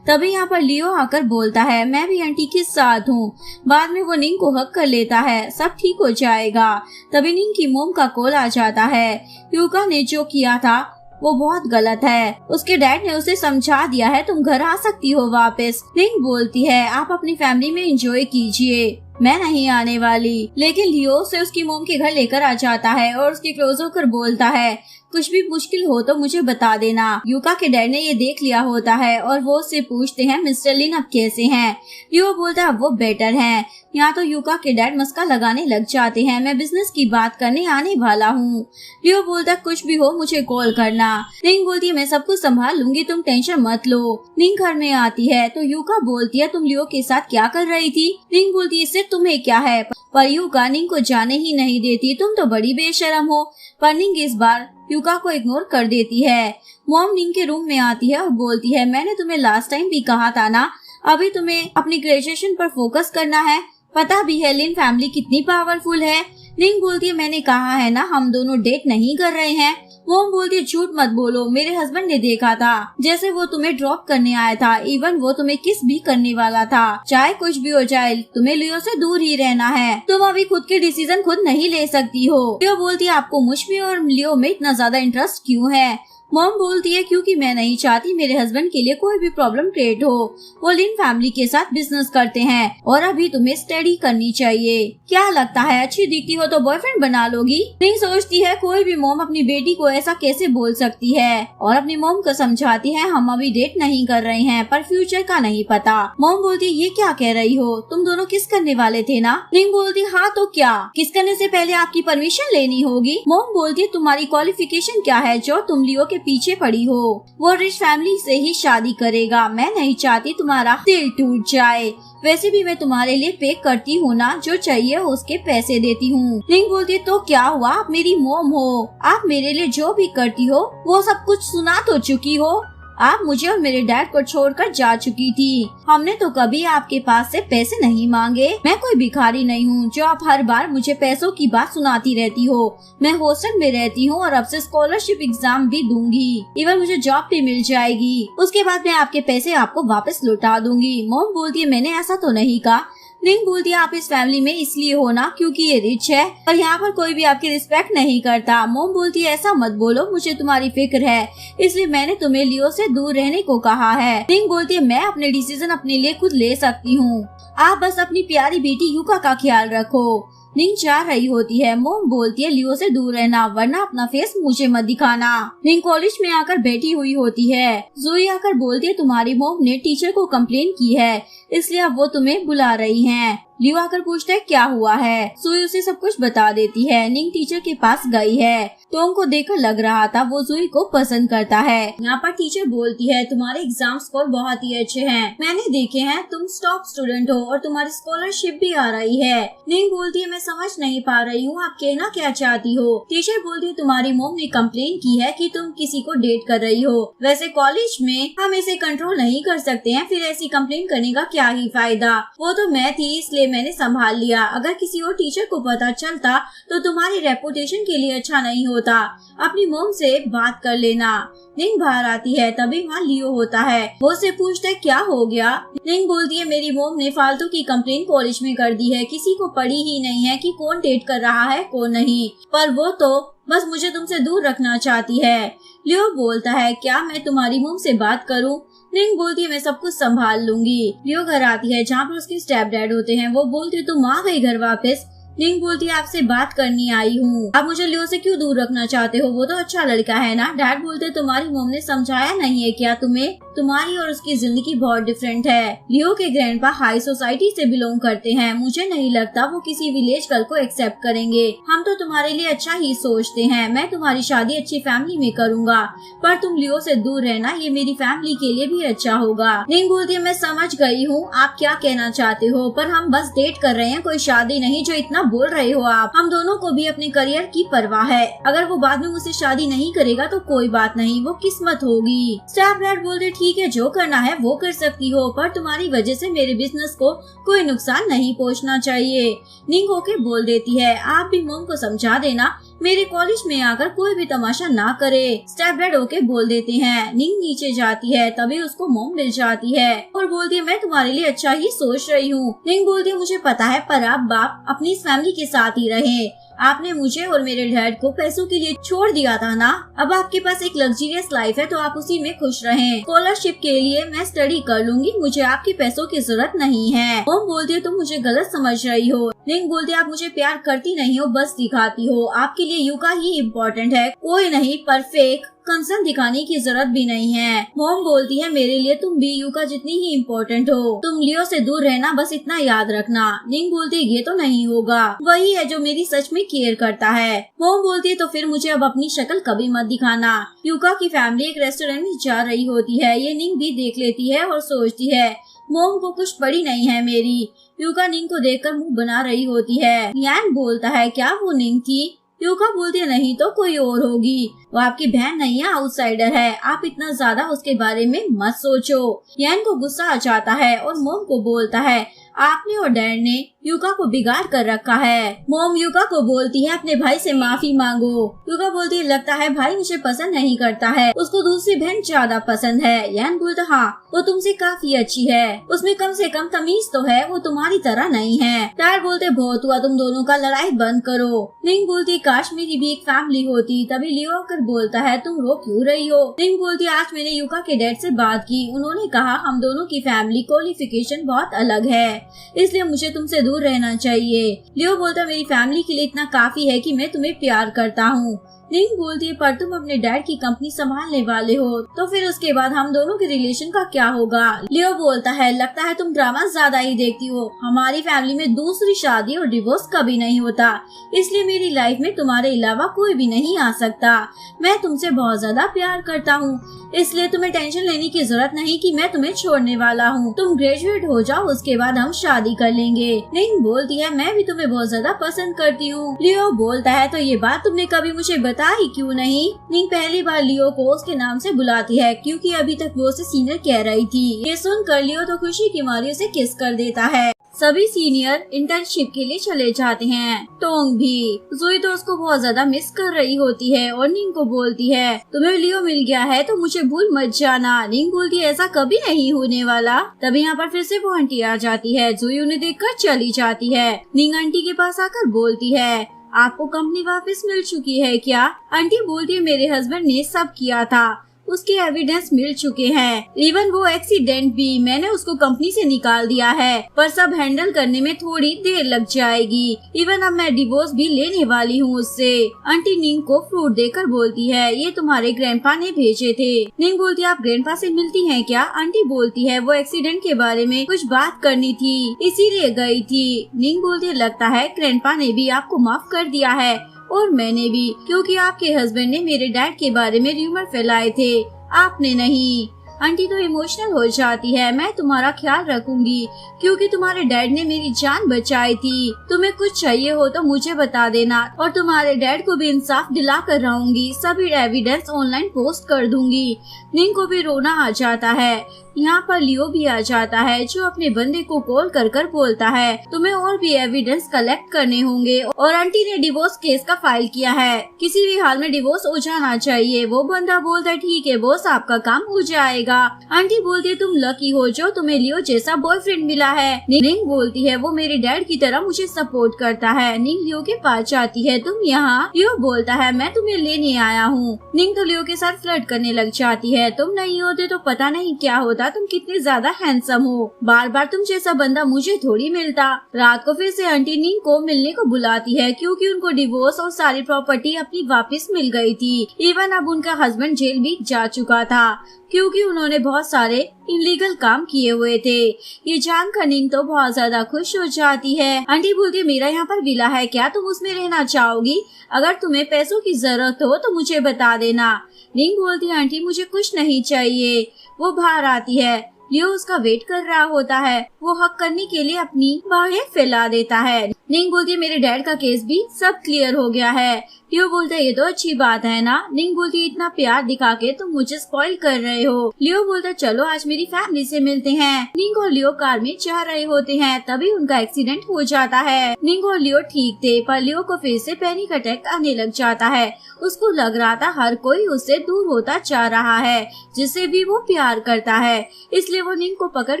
तभी यहाँ पर लियो आकर बोलता है मैं भी आंटी के साथ हूँ। बाद में वो निंग को हक कर लेता है, सब ठीक हो जाएगा। तभी निंग की मोम का कॉल आ जाता है। यूका ने जो किया था वो बहुत गलत है, उसके डैड ने उसे समझा दिया है, तुम घर आ सकती हो वापस। निंग बोलती है आप अपनी फैमिली में एंजॉय कीजिए, मैं नहीं आने वाली। लेकिन लियो से उसकी मोम के घर लेकर आ जाता है और उसके क्लोज होकर बोलता है कुछ भी मुश्किल हो तो मुझे बता देना। यूका के डैड ने ये देख लिया होता है और वो उससे पूछते हैं मिस्टर लिन अब कैसे हैं। लियो बोलता है वो बेटर हैं। यहाँ तो यूका के डैड मस्का लगाने लग जाते हैं, मैं बिजनेस की बात करने आने वाला हूँ। लियो बोलता है कुछ भी हो मुझे कॉल करना। निंग बोलती है मैं सब कुछ संभाल लूंगी, तुम टेंशन मत लो। निंग घर में आती है तो यूका बोलती है तुम लियो के साथ क्या कर रही थी। निंग बोलती है इससे तुम्हें क्या है, पर यूका निंग को जाने ही नहीं देती, तुम तो बड़ी बेशरम हो। पर निंग इस बार यूका को इग्नोर कर देती है। मॉम निंग के रूम में आती है और बोलती है मैंने तुम्हें लास्ट टाइम भी कहा था ना, अभी तुम्हें अपनी ग्रेजुएशन पर फोकस करना है। पता भी है लिन फैमिली कितनी पावरफुल है। निंग बोलती है मैंने कहा है ना हम दोनों डेट नहीं कर रहे हैं। मॉम बोलती है झूठ मत बोलो, मेरे हस्बैंड ने देखा था जैसे वो तुम्हें ड्रॉप करने आया था, इवन वो तुम्हें किस भी करने वाला था। चाहे कुछ भी हो जाए तुम्हें लियो से दूर ही रहना है, तुम अभी खुद के डिसीजन खुद नहीं ले सकती हो। लियो बोलती है आपको मुझ में और लियो में इतना ज्यादा इंटरेस्ट क्यों है। मॉम बोलती है क्योंकि मैं नहीं चाहती मेरे हस्बैंड के लिए कोई भी प्रॉब्लम क्रिएट हो। वो लिन फैमिली के साथ बिजनेस करते हैं और अभी तुम्हें स्टडी करनी चाहिए। क्या लगता है अच्छी दिखती हो तो बॉयफ्रेंड बना लोगी। नहीं सोचती है कोई भी मॉम अपनी बेटी को ऐसा कैसे बोल सकती है और अपनी मॉम को समझाती है हम अभी डेट नहीं कर रहे हैं पर फ्यूचर का नहीं पता। मॉम बोलती है ये क्या कह रही हो, तुम दोनों किस करने वाले थे ना। निंग बोलती है हाँ तो क्या, किस करने से पहले आपकी परमिशन लेनी होगी। मॉम बोलती है तुम्हारी क्वालिफिकेशन क्या है जो तुम लियो के पीछे पड़ी हो, वो रिच फैमिली से ही शादी करेगा, मैं नहीं चाहती तुम्हारा दिल टूट जाए। वैसे भी मैं तुम्हारे लिए पे करती हूँ ना, जो चाहिए उसके पैसे देती हूँ। निंग बोलती है तो क्या हुआ, आप मेरी मॉम हो, आप मेरे लिए जो भी करती हो वो सब कुछ सुना तो चुकी हो। आप मुझे और मेरे डैड को छोड़कर जा चुकी थी, हमने तो कभी आपके पास से पैसे नहीं मांगे। मैं कोई भिखारी नहीं हूँ जो आप हर बार मुझे पैसों की बात सुनाती रहती हो। मैं हॉस्टल में रहती हूँ और अब से स्कॉलरशिप एग्जाम भी दूंगी, इवन मुझे जॉब भी मिल जाएगी, उसके बाद मैं आपके पैसे आपको वापस लौटा दूंगी। मॉम बोलती है मैंने ऐसा तो नहीं कहा। निंग बोलती है आप इस फैमिली में इसलिए हो ना क्योंकि ये रिच है और यहाँ पर कोई भी आपकी रिस्पेक्ट नहीं करता। मॉम बोलती है ऐसा मत बोलो, मुझे तुम्हारी फिक्र है इसलिए मैंने तुम्हें लियो से दूर रहने को कहा है। निंग बोलती है मैं अपने डिसीजन अपने लिए खुद ले सकती हूँ, आप बस अपनी प्यारी बेटी यूका का ख्याल रखो। निंग जा रही होती है। मॉम बोलती है लियो से दूर रहना वरना अपना फेस मुझे मत दिखाना। निंग कॉलेज में आकर बैठी हुई होती है। जोई आकर बोलती है तुम्हारी मॉम ने टीचर को कंप्लेन की है इसलिए अब वो तुम्हें बुला रही हैं। लियो आकर पूछता है क्या हुआ है। जोई उसे सब कुछ बता देती है। निंग टीचर के पास गई है टोंग को देखकर लग रहा था वो जोई को पसंद करता है। यहाँ पर टीचर बोलती है तुम्हारे एग्जाम स्कोर बहुत ही अच्छे हैं, मैंने देखे हैं, तुम टॉप स्टूडेंट हो और तुम्हारी स्कॉलरशिप भी आ रही है। निंग बोलती है मैं समझ नहीं पा रही हूँ आप कहना क्या चाहती हो। टीचर बोलती है तुम्हारी मॉम ने कंप्लेन की है कि तुम किसी को डेट कर रही हो, वैसे कॉलेज में हम इसे कंट्रोल नहीं कर सकते हैं, फिर ऐसी कंप्लेन करने का क्या ही फायदा, वो तो मैं थी इसलिए मैंने संभाल लिया, अगर किसी और टीचर को पता चलता तो तुम्हारी रेपुटेशन के लिए अच्छा नहीं होता, अपनी मॉम से बात कर लेना। निंग बाहर आती है तभी वहाँ लियो होता है। वो से पूछता है क्या हो गया। निंग बोलती है मेरी मॉम ने फालतू की कंप्लेन कॉलेज में कर दी है, किसी को पड़ी ही नहीं है कि कौन डेट कर रहा है कौन नहीं, पर वो तो बस मुझे तुमसे दूर रखना चाहती है। लियो बोलता है क्या मैं तुम्हारी मॉम से बात करूं। निंग बोलती है मैं सब कुछ संभाल लूंगी। लियो घर आती है जहाँ पर उसके स्टेप डैड होते हैं। वो बोलती है तुम आ गई घर वापस। निंग बोलती है आपसे बात करनी आई हूँ, आप मुझे लियो से क्यों दूर रखना चाहते हो, वो तो अच्छा लड़का है ना। डैड बोलते तुम्हारी मॉम ने समझाया नहीं है क्या तुम्हें, तुम्हारी और उसकी जिंदगी बहुत डिफरेंट है। लियो के ग्रैंडपा हाई सोसाइटी से बिलोंग करते हैं, मुझे नहीं लगता वो किसी विलेज गर्ल को एक्सेप्ट करेंगे, हम तो तुम्हारे लिए अच्छा ही सोचते हैं, मैं तुम्हारी शादी अच्छी फैमिली में करूँगा, पर तुम लियो से दूर रहना, ये मेरी फैमिली के लिए भी अच्छा होगा। निंग बोलती है मैं समझ गई हूँ आप क्या कहना चाहते हो, पर हम बस डेट कर रहे हैं, कोई शादी नहीं जो इतना बोल रहे हो आप। हम दोनों को भी अपने करियर की परवाह है, अगर वो बाद में मुझसे शादी नहीं करेगा तो कोई बात नहीं, वो किस्मत होगी। स्टेप डैड बोलते ठीक है जो करना है वो कर सकती हो, पर तुम्हारी वजह से मेरे बिजनेस को कोई नुकसान नहीं पहुंचना चाहिए। निंग होके बोल देती है आप भी मॉम को समझा देना मेरे कॉलेज में आकर कोई भी तमाशा ना करे। स्टेप डैड होके बोल देते हैं। निंग नीचे जाती है तभी उसको मॉम मिल जाती है और बोलती है मैं तुम्हारे लिए अच्छा ही सोच रही हूँ। निंग बोलती है मुझे पता है पर आप बाप अपनी इस फैमिली के साथ ही रहे, आपने मुझे और मेरे डैड को पैसों के लिए छोड़ दिया था ना। अब आपके पास एक लग्जरियस लाइफ है तो आप उसी में खुश रहें। स्कॉलरशिप के लिए मैं स्टडी कर लूंगी, मुझे आपके पैसों की जरूरत नहीं है। मोम बोलती है तुम मुझे गलत समझ रही हो। निंग बोलती है आप मुझे प्यार करती नहीं हो, बस दिखाती हो। आपके लिए यूका ही इम्पोर्टेंट है, कोई नहीं। परफेक्ट कंसर्न दिखाने की जरूरत भी नहीं है। मोम बोलती है मेरे लिए तुम भी यूका जितनी ही इम्पोर्टेंट हो। तुम लियो से दूर रहना, बस इतना याद रखना। निंग बोलती है ये तो नहीं होगा, वही है जो मेरी सच में केयर करता है। मोम बोलती है तो फिर मुझे अब अपनी शक्ल कभी मत दिखाना। यूका की फैमिली एक रेस्टोरेंट में जा रही होती है, ये निंग भी देख लेती है और सोचती है मोम को कुछ पड़ी नहीं है मेरी। यूका निंग को देखकर मुंह बना रही होती है। यान बोलता है क्या वो निंग थी? यूका बोलती है नहीं तो कोई और होगी, वो आपकी बहन नहीं है, आउटसाइडर है। आप इतना ज्यादा उसके बारे में मत सोचो। यान को गुस्सा आ जाता है और मोम को बोलता है आपने और डैड ने यूका को बिगाड़ कर रखा है। मोम यूका को बोलती है अपने भाई से माफी मांगो। यूका बोलती है लगता है भाई मुझे पसंद नहीं करता है, उसको दूसरी बहन ज्यादा पसंद है। यान बोलता हाँ वो तुमसे काफी अच्छी है, उसमें कम से कम तमीज तो है, वो तुम्हारी तरह नहीं है। डैड बोलते बहुत हुआ, तुम दोनों का लड़ाई बंद करो। निंग बोलती काश मेरी भी एक फैमिली होती। तभी लियो आकर बोलता है तुम रो क्यों रही हो? निंग बोलती आज मैंने यूका के डैड से बात की, उन्होंने कहा हम दोनों की फैमिली क्वालिफिकेशन बहुत अलग है, इसलिए मुझे तुमसे दूर रहना चाहिए। लियो बोलता मेरी फैमिली के लिए इतना काफी है कि मैं तुम्हें प्यार करता हूँ। निंग बोलती है पर तुम अपने डैड की कंपनी संभालने वाले हो, तो फिर उसके बाद हम दोनों के रिलेशन का क्या होगा? लियो बोलता है लगता है तुम ड्रामा ज्यादा ही देखती हो, हमारी फैमिली में दूसरी शादी और डिवोर्स कभी नहीं होता, इसलिए मेरी लाइफ में तुम्हारे अलावा कोई भी नहीं आ सकता। मैं तुमसे बहुत ज्यादा प्यार करता हूँ, इसलिए तुम्हें टेंशन लेने की जरूरत नहीं कि मैं तुम्हें छोड़ने वाला हूँ। तुम ग्रेजुएट हो जाओ, उसके बाद हम शादी कर लेंगे। निंग बोलती है मैं भी तुम्हें बहुत ज्यादा पसंद करती हूँ। लियो बोलता है तो ये बात तुमने कभी मुझे बताई क्यों नहीं? निंग पहली बार लियो को उसके नाम से बुलाती है क्योंकि अभी तक वो उसे सीनियर कह रही थी। ये सुनकर लियो तो खुशी की मारी उसे किस कर देता है। सभी सीनियर इंटर्नशिप के लिए चले जाते हैं। टोंग भी जोई तो उसको बहुत ज्यादा मिस कर रही होती है और निंग को बोलती है तुम्हें लियो मिल गया है तो मुझे भूल मत जाना। निंग बोलती है ऐसा कभी नहीं होने वाला। तभी यहाँ पर फिर से वो आंटी आ जाती है। जोई उन्हें देखकर चली जाती है। निंग आंटी के पास आकर बोलती है आपको कंपनी वापस मिल चुकी है क्या? आंटी बोलती है मेरे हस्बैंड ने सब किया था, उसके एविडेंस मिल चुके हैं, इवन वो एक्सीडेंट भी मैंने उसको कंपनी से निकाल दिया है, पर सब हैंडल करने में थोड़ी देर लग जाएगी। इवन अब मैं डिवोर्स भी लेने वाली हूँ उससे। आंटी निंग को फ्रूट देकर बोलती है ये तुम्हारे ग्रैंडपा ने भेजे थे। निंग बोलती है आप ग्रैंडपा से मिलती हैं क्या? आंटी बोलती है वो एक्सीडेंट के बारे में कुछ बात करनी थी इसीलिए गई थी। निंग बोलती है लगता है ग्रैंडपा ने भी आपको माफ कर दिया है और मैंने भी, क्योंकि आपके हस्बैंड ने मेरे डैड के बारे में र्यूमर फैलाए थे, आपने नहीं। आंटी तो इमोशनल हो जाती है। मैं तुम्हारा ख्याल रखूंगी क्योंकि तुम्हारे डैड ने मेरी जान बचाई थी। तुम्हें कुछ चाहिए हो तो मुझे बता देना और तुम्हारे डैड को भी इंसाफ दिला कर रहूंगी। सभी एविडेंस ऑनलाइन पोस्ट कर दूंगी। निंग को भी रोना आ जाता है। यहाँ पर लियो भी आ जाता है जो अपने बंदे को कॉल कर कर बोलता है तुम्हें और भी एविडेंस कलेक्ट करने होंगे और आंटी ने डिवोर्स केस का फाइल किया है, किसी भी हाल में डिवोर्स हो जाना चाहिए। वो बंदा बोलता है ठीक है बॉस आपका काम हो जाएगा। आंटी बोलती है तुम लकी हो जो तुम्हें लियो जैसा बॉयफ्रेंड मिला है। निंग बोलती है वो मेरे डैड की तरह मुझे सपोर्ट करता है। निंग लियो के पास जाती है तुम यहाँ? लियो बोलता है मैं तुम्हें लेने आया हूँ। निंग तो लियो के साथ फ्लर्ट करने लग जाती है। तुम नहीं होते तो पता नहीं क्या होता, तुम कितने ज्यादा हैंडसम हो, बार बार तुम जैसा बंदा मुझे थोड़ी मिलता। रात को फिर से आंटी निंग को मिलने को बुलाती है क्योंकि उनको डिवोर्स और सारी प्रॉपर्टी अपनी वापस मिल गई थी। इवन अब उनका हस्बैंड जेल भी जा चुका था क्योंकि उन्होंने बहुत सारे इलीगल काम किए हुए थे। ये जानकर निंग तो बहुत ज्यादा खुश हो जाती है। आंटी बोलती है मेरा यहाँ पर विला है, क्या तुम उसमें रहना चाहोगी? अगर तुम्हें पैसों की जरूरत हो तो मुझे बता देना। निंग बोलती है आंटी मुझे कुछ नहीं चाहिए। वो बाहर आती है। लियो उसका वेट कर रहा होता है। वो हक करने के लिए अपनी बाहें फैला देता है। निंग बोलती है मेरे डैड का केस भी सब क्लियर हो गया है। लियो बोलता है ये तो अच्छी बात है ना। निंग बोलती है इतना प्यार दिखा के तुम मुझे स्पॉइल कर रहे हो। लियो बोलता है चलो आज मेरी फैमिली से मिलते हैं। निंग और लियो कार में जा रहे होते हैं, तभी उनका एक्सीडेंट हो जाता है। निंग और लियो ठीक थे पर लियो को फिर से पैनिक अटैक आने लग जाता है। उसको लग रहा था हर कोई उससे दूर होता जा रहा है जिससे भी वो प्यार करता है, इसलिए वो निंग को पकड़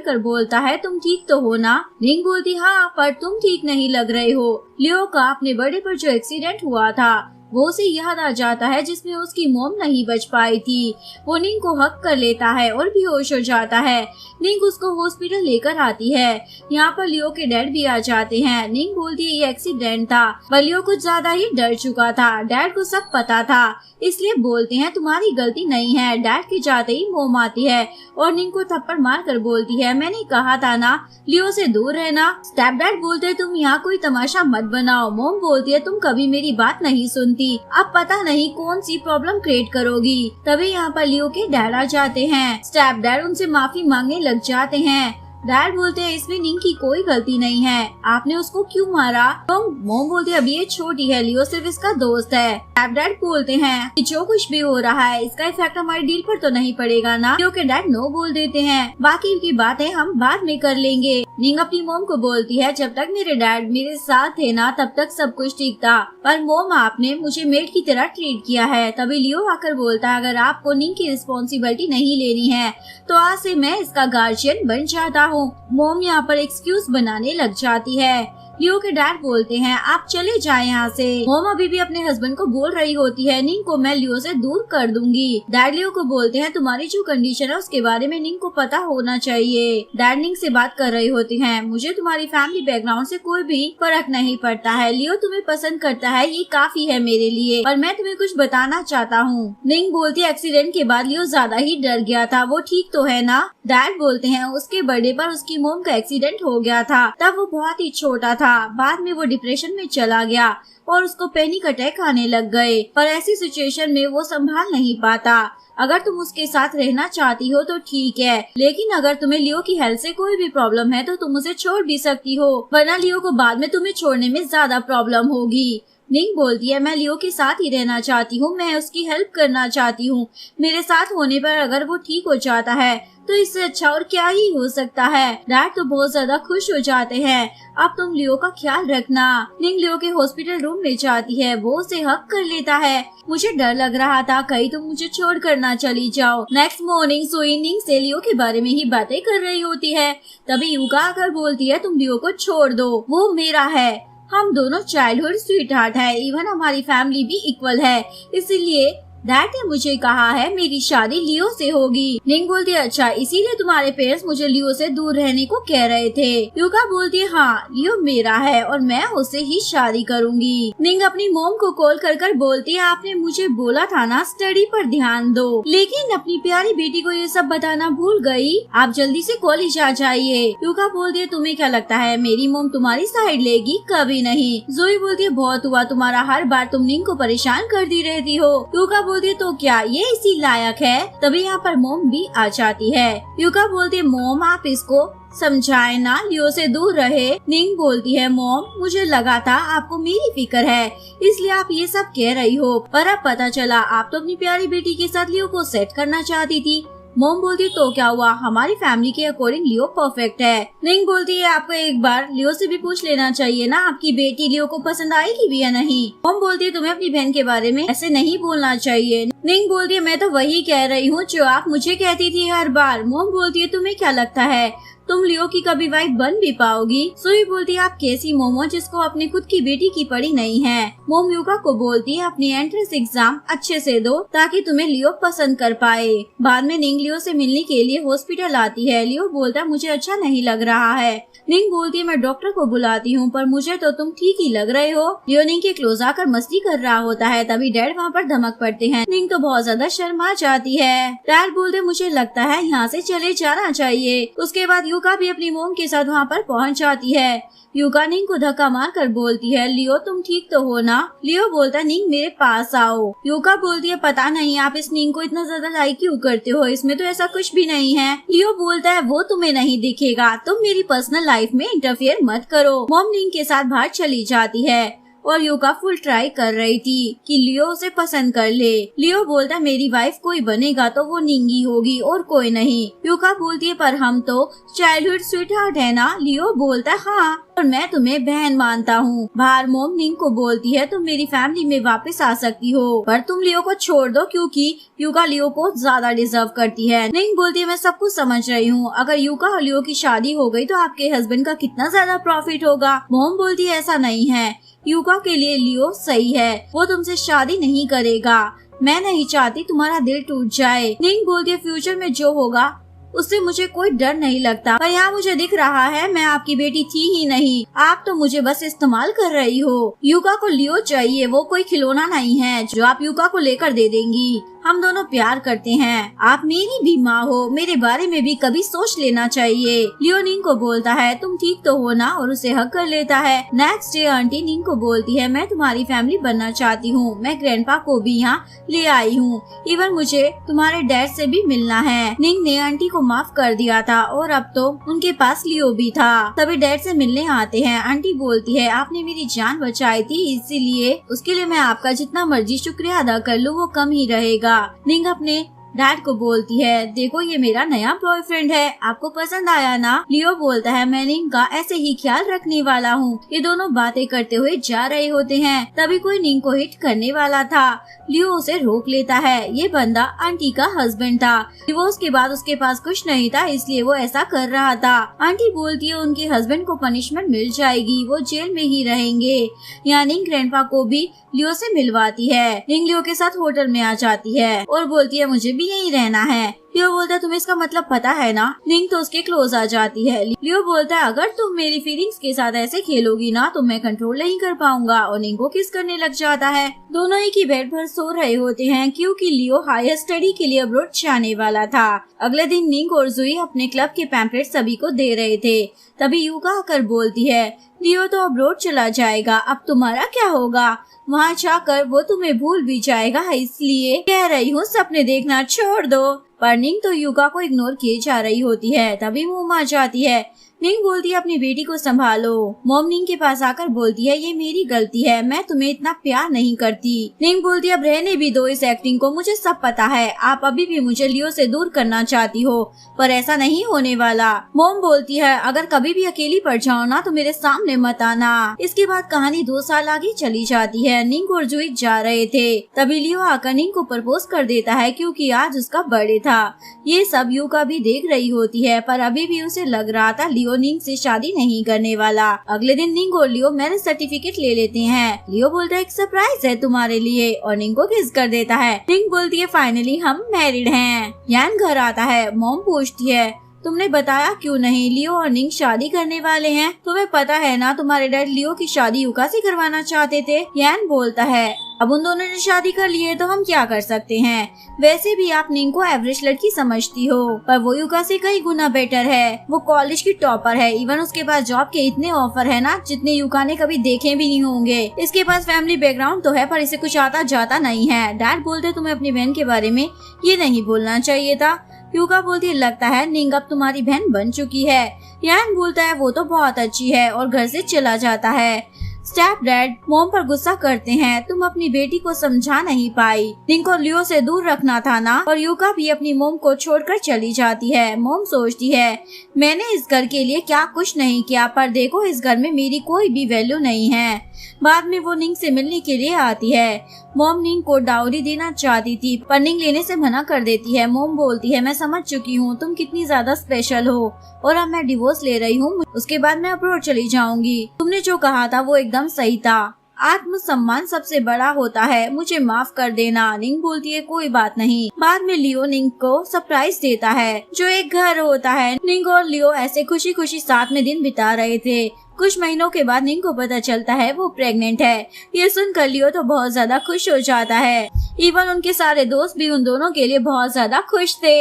कर बोलता है तुम ठीक ठीक तो हो ना? निंग बोलती हाँ, पर तुम ठीक नहीं लग रहे हो। लियो का अपने बर्थडे पर जो एक्सीडेंट हुआ था वो उसे याद आ जाता है, जिसमें उसकी मॉम नहीं बच पाई थी। वो निंग को हक कर लेता है और बेहोश हो जाता है। निंग उसको हॉस्पिटल लेकर आती है। यहाँ पर लियो के डैड भी आ जाते हैं। निंग बोलती है ये एक्सीडेंट था, पर लियो कुछ ज्यादा ही डर चुका था। डैड को सब पता था, इसलिए बोलते हैं तुम्हारी गलती नहीं है। डैड के जाते ही मॉम आती है और निंग को थप्पड़ मार कर बोलती है मैंने कहा था ना लियो से दूर रहना। स्टेप डैड बोलते तुम यहाँ कोई तमाशा मत बनाओ। मॉम बोलती है तुम कभी मेरी बात नहीं सुनती, अब पता नहीं कौन सी प्रॉब्लम क्रिएट करोगी। तभी यहाँ पर लियो के डैड आ जाते हैं। स्टेप डैड उनसे माफी मांगने लग जाते हैं। डैड बोलते हैं इसमें निंग की कोई गलती नहीं है, आपने उसको क्यों मारा? तो मॉम बोलती है अभी ये छोटी है, लियो सिर्फ इसका दोस्त है। डैड बोलते हैं कि जो कुछ भी हो रहा है इसका इफेक्ट हमारी डील पर तो नहीं पड़ेगा ना? लियो के डैड नो बोल देते हैं, बाकी की बातें हम बाद में कर लेंगे। निंग अपनी मॉम को बोलती है जब तक मेरे डैड मेरे साथ थे ना तब तक सब कुछ ठीक था, पर मॉम आपने मुझे मेड की तरह ट्रीट किया है। तभी लियो आकर बोलता है अगर आपको निंग की रिस्पॉन्सिबिलिटी नहीं लेनी है तो आज से मैं इसका गार्जियन बन जाता हूँ। मॉम यहाँ पर एक्सक्यूज बनाने लग जाती है। लियो के डैड बोलते हैं आप चले जाएं यहाँ से। मॉम अभी भी अपने हस्बैंड को बोल रही होती है निंग को मैं लियो से दूर कर दूंगी। डैड लियो को बोलते हैं तुम्हारी जो कंडीशन है उसके बारे में निंग को पता होना चाहिए। डैड निंग से बात कर रही होती हैं मुझे तुम्हारी फैमिली बैकग्राउंड से कोई भी फर्क नहीं पड़ता है। लियो तुम्हें पसंद करता है ये काफी है मेरे लिए, और मैं तुम्हें कुछ बताना चाहता हूँ। निंग बोलती है एक्सीडेंट के बाद लियो ज्यादा ही डर गया था, वो ठीक तो है ना? डैड बोलते हैं उसके बर्थडे पर उसकी मॉम का एक्सीडेंट हो गया था, तब वो बहुत ही छोटा था। बाद में वो डिप्रेशन में चला गया और उसको पैनिक अटैक आने लग गए, पर ऐसी सिचुएशन में वो संभाल नहीं पाता। अगर तुम उसके साथ रहना चाहती हो तो ठीक है, लेकिन अगर तुम्हें लियो की हेल्थ से कोई भी प्रॉब्लम है तो तुम उसे छोड़ भी सकती हो, वरना लियो को बाद में तुम्हें छोड़ने में ज्यादा प्रॉब्लम होगी। निंग बोलती है मैं लियो के साथ ही रहना चाहती हूँ, मैं उसकी हेल्प करना चाहती हूँ। मेरे साथ होने पर अगर वो ठीक हो जाता है तो इससे अच्छा और क्या ही हो सकता है। डैड तो बहुत ज्यादा खुश हो जाते हैं। अब तुम लियो का ख्याल रखना। निंग लियो के हॉस्पिटल रूम में जाती है, वो उसे हक कर लेता है। मुझे डर लग रहा था कहीं तुम मुझे छोड़ कर ना चली जाओ। नेक्स्ट मॉर्निंग सुई निंग से लियो के बारे में ही बातें कर रही होती है। तभी यूका आकर बोलती है तुम लियो को छोड़ दो, वो मेरा है, हम दोनों चाइल्डहुड स्वीट हार्ट है, इवन हमारी फैमिली भी इक्वल है, इसलिए डैड ने मुझे कहा है मेरी शादी लियो से होगी। निंग बोलती है अच्छा इसीलिए तुम्हारे पेरेंट्स मुझे लियो से दूर रहने को कह रहे थे। यूका बोलती है हाँ लियो मेरा है और मैं उससे ही शादी करूंगी। निंग अपनी मॉम को कॉल कर बोलती है आपने मुझे बोला था ना स्टडी पर ध्यान दो, लेकिन अपनी प्यारी बेटी को ये सब बताना भूल गई, आप जल्दी से कॉलेज आ जाइए। यूका बोलती है तुम्हें क्या लगता है मेरी मॉम तुम्हारी साइड लेगी? कभी नहीं। जोई बोलती है बहुत हुआ तुम्हारा, हर बार तुम निंग को परेशान करती रहती हो। यूका बोलती है तो क्या ये इसी लायक है? तभी यहाँ पर मॉम भी आ जाती है। यूका बोलती है मॉम आप इसको समझाए ना, लियो से दूर रहे। निंग बोलती है मॉम मुझे लगा था आपको मेरी फिक्र है इसलिए आप ये सब कह रही हो, पर अब पता चला आप तो अपनी प्यारी बेटी के साथ लियो को सेट करना चाहती थी। मॉम बोलती तो क्या हुआ, हमारी फैमिली के अकॉर्डिंग लियो परफेक्ट है। निंग बोलती है आपको एक बार लियो से भी पूछ लेना चाहिए ना आपकी बेटी लियो को पसंद आएगी भी या नहीं। मॉम बोलती है तुम्हें अपनी बहन के बारे में ऐसे नहीं बोलना चाहिए। निंग बोलती है मैं तो वही कह रही हूँ जो आप मुझे कहती थी हर बार। मॉम बोलती है तुम्हें क्या लगता है तुम लियो की कभी वाइफ बन भी पाओगी? सुई बोलती है आप कैसी मोमो जिसको अपने खुद की बेटी की पड़ी नहीं है। मोम यूका को बोलती है अपनी एंट्रेंस एग्जाम अच्छे से दो ताकि तुम्हें लियो पसंद कर पाए। बाद में निंग लियो से मिलने के लिए हॉस्पिटल आती है। लियो बोलता है मुझे अच्छा नहीं लग रहा है। निंग बोलती है मैं डॉक्टर को बुलाती हूँ, पर मुझे तो तुम ठीक ही लग रहे हो। लियो निंग के क्लोज आकर मस्ती कर रहा होता है। तभी डैड वहाँ पर धमक पड़ते हैं। निंग तो बहुत ज्यादा शर्मा जाती है। डैड बोलते मुझे लगता है यहाँ से चले जाना चाहिए। उसके बाद यूका भी अपनी मोम के साथ वहाँ पर पहुँच जाती है। यूका निंग को धक्का मार कर बोलती है लियो तुम ठीक तो हो ना? लियो बोलता निंग मेरे पास आओ। यूका बोलती है पता नहीं आप इस निंग को इतना ज्यादा लाइक क्यों करते हो, इसमें तो ऐसा कुछ भी नहीं है। लियो बोलता है वो तुम्हें नहीं दिखेगा, तुम मेरी पर्सनल लाइफ में इंटरफेयर मत करो। मॉम निंग के साथ बाहर चली जाती है और यूका फुल ट्राई कर रही थी कि लियो उसे पसंद कर ले। लियो बोलता मेरी वाइफ कोई बनेगा तो वो निंगी होगी और कोई नहीं। यूका बोलती है पर हम तो चाइल्डहुड स्वीट हार्ट है ना? लियो बोलता हाँ और मैं तुम्हें बहन मानता हूँ। बाहर मॉम निंग को बोलती है तुम मेरी फैमिली में वापस आ सकती हो, पर तुम लियो को छोड़ दो क्योंकि यूका लियो को ज्यादा डिजर्व करती है। निंग बोलती है मैं सब कुछ समझ रही हूँ, अगर यूका और लियो की शादी हो गई तो आपके हस्बैंड का कितना ज्यादा प्रॉफिट होगा। मॉम बोलती है ऐसा नहीं है, यूका के लिए लियो सही है, वो तुमसे शादी नहीं करेगा। मैं नहीं चाहती तुम्हारा दिल टूट जाए। निंग बोलती है फ्यूचर में जो होगा उससे मुझे कोई डर नहीं लगता, पर यहाँ मुझे दिख रहा है मैं आपकी बेटी थी ही नहीं, आप तो मुझे बस इस्तेमाल कर रही हो। यूका को लियो चाहिए, वो कोई खिलौना नहीं है जो आप यूका को लेकर दे देंगी। हम दोनों प्यार करते हैं, आप मेरी भी माँ हो, मेरे बारे में भी कभी सोच लेना चाहिए। लियो निंग को बोलता है तुम ठीक तो हो ना, और उसे हक कर लेता है। नेक्स्ट डे आंटी निंग को बोलती है मैं तुम्हारी फैमिली बनना चाहती हूँ, मैं ग्रैंडपा को भी यहाँ ले आई हूँ, इवन मुझे तुम्हारे डैड से भी मिलना है। निंग ने आंटी को माफ कर दिया था और अब तो उनके पास लियो भी था। तभी डैड से मिलने आते हैं। आंटी बोलती है आपने मेरी जान बचाई थी, इसीलिए उसके लिए मैं आपका जितना मर्जी शुक्रिया अदा कर लूँ वो कम ही रहेगा। निंग अपने डैड को बोलती है देखो ये मेरा नया बॉयफ्रेंड है, आपको पसंद आया ना। लियो बोलता है मैं निंग का ऐसे ही ख्याल रखने वाला हूँ। ये दोनों बातें करते हुए जा रहे होते हैं, तभी कोई निंग को हिट करने वाला था। लियो उसे रोक लेता है, ये बंदा आंटी का हस्बैंड था। डिवोर्स के बाद उसके पास कुछ नहीं था, इसलिए वो ऐसा कर रहा था। आंटी बोलती है उनके हस्बैंड को पनिशमेंट मिल जाएगी, वो जेल में ही रहेंगे। यहाँ निंग ग्रैंडपा को भी लियो से मिलवाती है। निंग लियो के साथ होटल में आ जाती है और बोलती है मुझे भी यहीं रहना है। लियो बोलता है तुम्हें इसका मतलब पता है ना। निंग तो उसके क्लोज आ जाती है। लियो बोलता है अगर तुम मेरी फीलिंग्स के साथ ऐसे खेलोगी ना तो मैं कंट्रोल नहीं कर पाऊंगा, और निंग को किस करने लग जाता है। दोनों एक ही बेड पर सो रहे होते हैं क्योंकि लियो हायर स्टडी के लिए अब्रॉड जाने वाला था। अगले दिन निंग और जुई अपने क्लब के पैम्पलेट सभी को दे रहे थे। तभी यूका आकर बोलती है लियो तो अब्रॉड चला जाएगा, अब तुम्हारा क्या होगा। वहाँ जाकर वो तुम्हें भूल भी जाएगा, इसलिए कह रही हूँ सपने देखना छोड़ दो। पर निंग तो यूका को इग्नोर किए जा रही होती है। तभी मॉम आ जाती है। निंग बोलती है अपनी बेटी को संभालो। मॉम निंग के पास आकर बोलती है ये मेरी गलती है, मैं तुम्हें इतना प्यार नहीं करती। निंग बोलती है अब रहने भी दो इस एक्टिंग को, मुझे सब पता है, आप अभी भी मुझे लियो से दूर करना चाहती हो, पर ऐसा नहीं होने वाला। मॉम बोलती है अगर कभी भी अकेली पड़ जाओ ना तो मेरे सामने मत आना। इसके बाद कहानी 2 साल आगे चली जाती है। निंग और जुई जा रहे थे, तभी लियो आकर निंग को प्रपोज कर देता है क्योंकि आज उसका बर्थडे था। ये सब यूका भी देख रही होती है, पर अभी भी उसे लग रहा था लियो निंग से शादी नहीं करने वाला। अगले दिन निंग और लियो मैरिज सर्टिफिकेट ले लेते हैं। लियो बोलता है एक सरप्राइज है तुम्हारे लिए, और निंग को किस कर देता है। निंग बोलती है फाइनली हम मैरिड हैं। यान घर आता है। मॉम पूछती है तुमने बताया क्यों नहीं, लियो और निंग शादी करने वाले हैं, तुम्हें पता है ना तुम्हारे डैड लियो की शादी यूका से करवाना चाहते थे। यान बोलता है अब उन दोनों ने शादी कर ली है तो हम क्या कर सकते हैं, वैसे भी आप निंग को एवरेज लड़की समझती हो, पर वो यूका से कई गुना बेटर है। वो कॉलेज की टॉपर है, इवन उसके पास जॉब के इतने ऑफर है ना जितने यूका ने कभी देखे भी नहीं होंगे। इसके पास फैमिली बैकग्राउंड तो है पर इसे कुछ आता जाता नहीं है। डैड बोलते तुम्हें अपनी बहन के बारे में ये नहीं बोलना चाहिए था। यूका बोलती लगता है निंग अब तुम्हारी बहन बन चुकी है। यान बोलता है वो तो बहुत अच्छी है और घर से चला जाता है। स्टेप डैड मॉम पर गुस्सा करते हैं, तुम अपनी बेटी को समझा नहीं पाई, निंग को लियो से दूर रखना था ना। और यूका भी अपनी मॉम को छोड़कर चली जाती है। मॉम सोचती है मैंने इस घर के लिए क्या कुछ नहीं किया, पर देखो इस घर में मेरी कोई भी वैल्यू नहीं है। बाद में वो निंग से मिलने के लिए आती है। मॉम निंग को डाउरी देना चाहती थी पर निंग लेने से मना कर देती है। मॉम बोलती है मैं समझ चुकी हूँ तुम कितनी ज्यादा स्पेशल हो और अब मैं डिवोर्स ले रही हूँ, उसके बाद मैं अब्रॉड चली जाऊंगी। तुमने जो कहा था वो एकदम सही था, आत्मसम्मान सबसे बड़ा होता है, मुझे माफ कर देना। निंग बोलती है कोई बात नहीं। बाद में लियो निंग को सरप्राइज देता है जो एक घर होता है। निंग और लियो ऐसे खुशी खुशी साथ में दिन बिता रहे थे। कुछ महीनों के बाद निंग को पता चलता है वो प्रेग्नेंट है। ये सुनकर लियो तो बहुत ज्यादा खुश हो जाता है। इवन उनके सारे दोस्त भी उन दोनों के लिए बहुत ज्यादा खुश थे।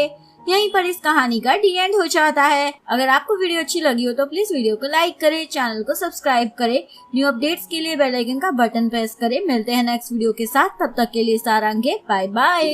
यहीं पर इस कहानी का डी एंड हो जाता है। अगर आपको वीडियो अच्छी लगी हो तो प्लीज वीडियो को लाइक करें, चैनल को सब्सक्राइब करें, न्यू अपडेट्स के लिए बेल आइकन का बटन प्रेस करें। मिलते हैं नेक्स्ट वीडियो के साथ, तब तक के लिए सारांगे बाय बाय।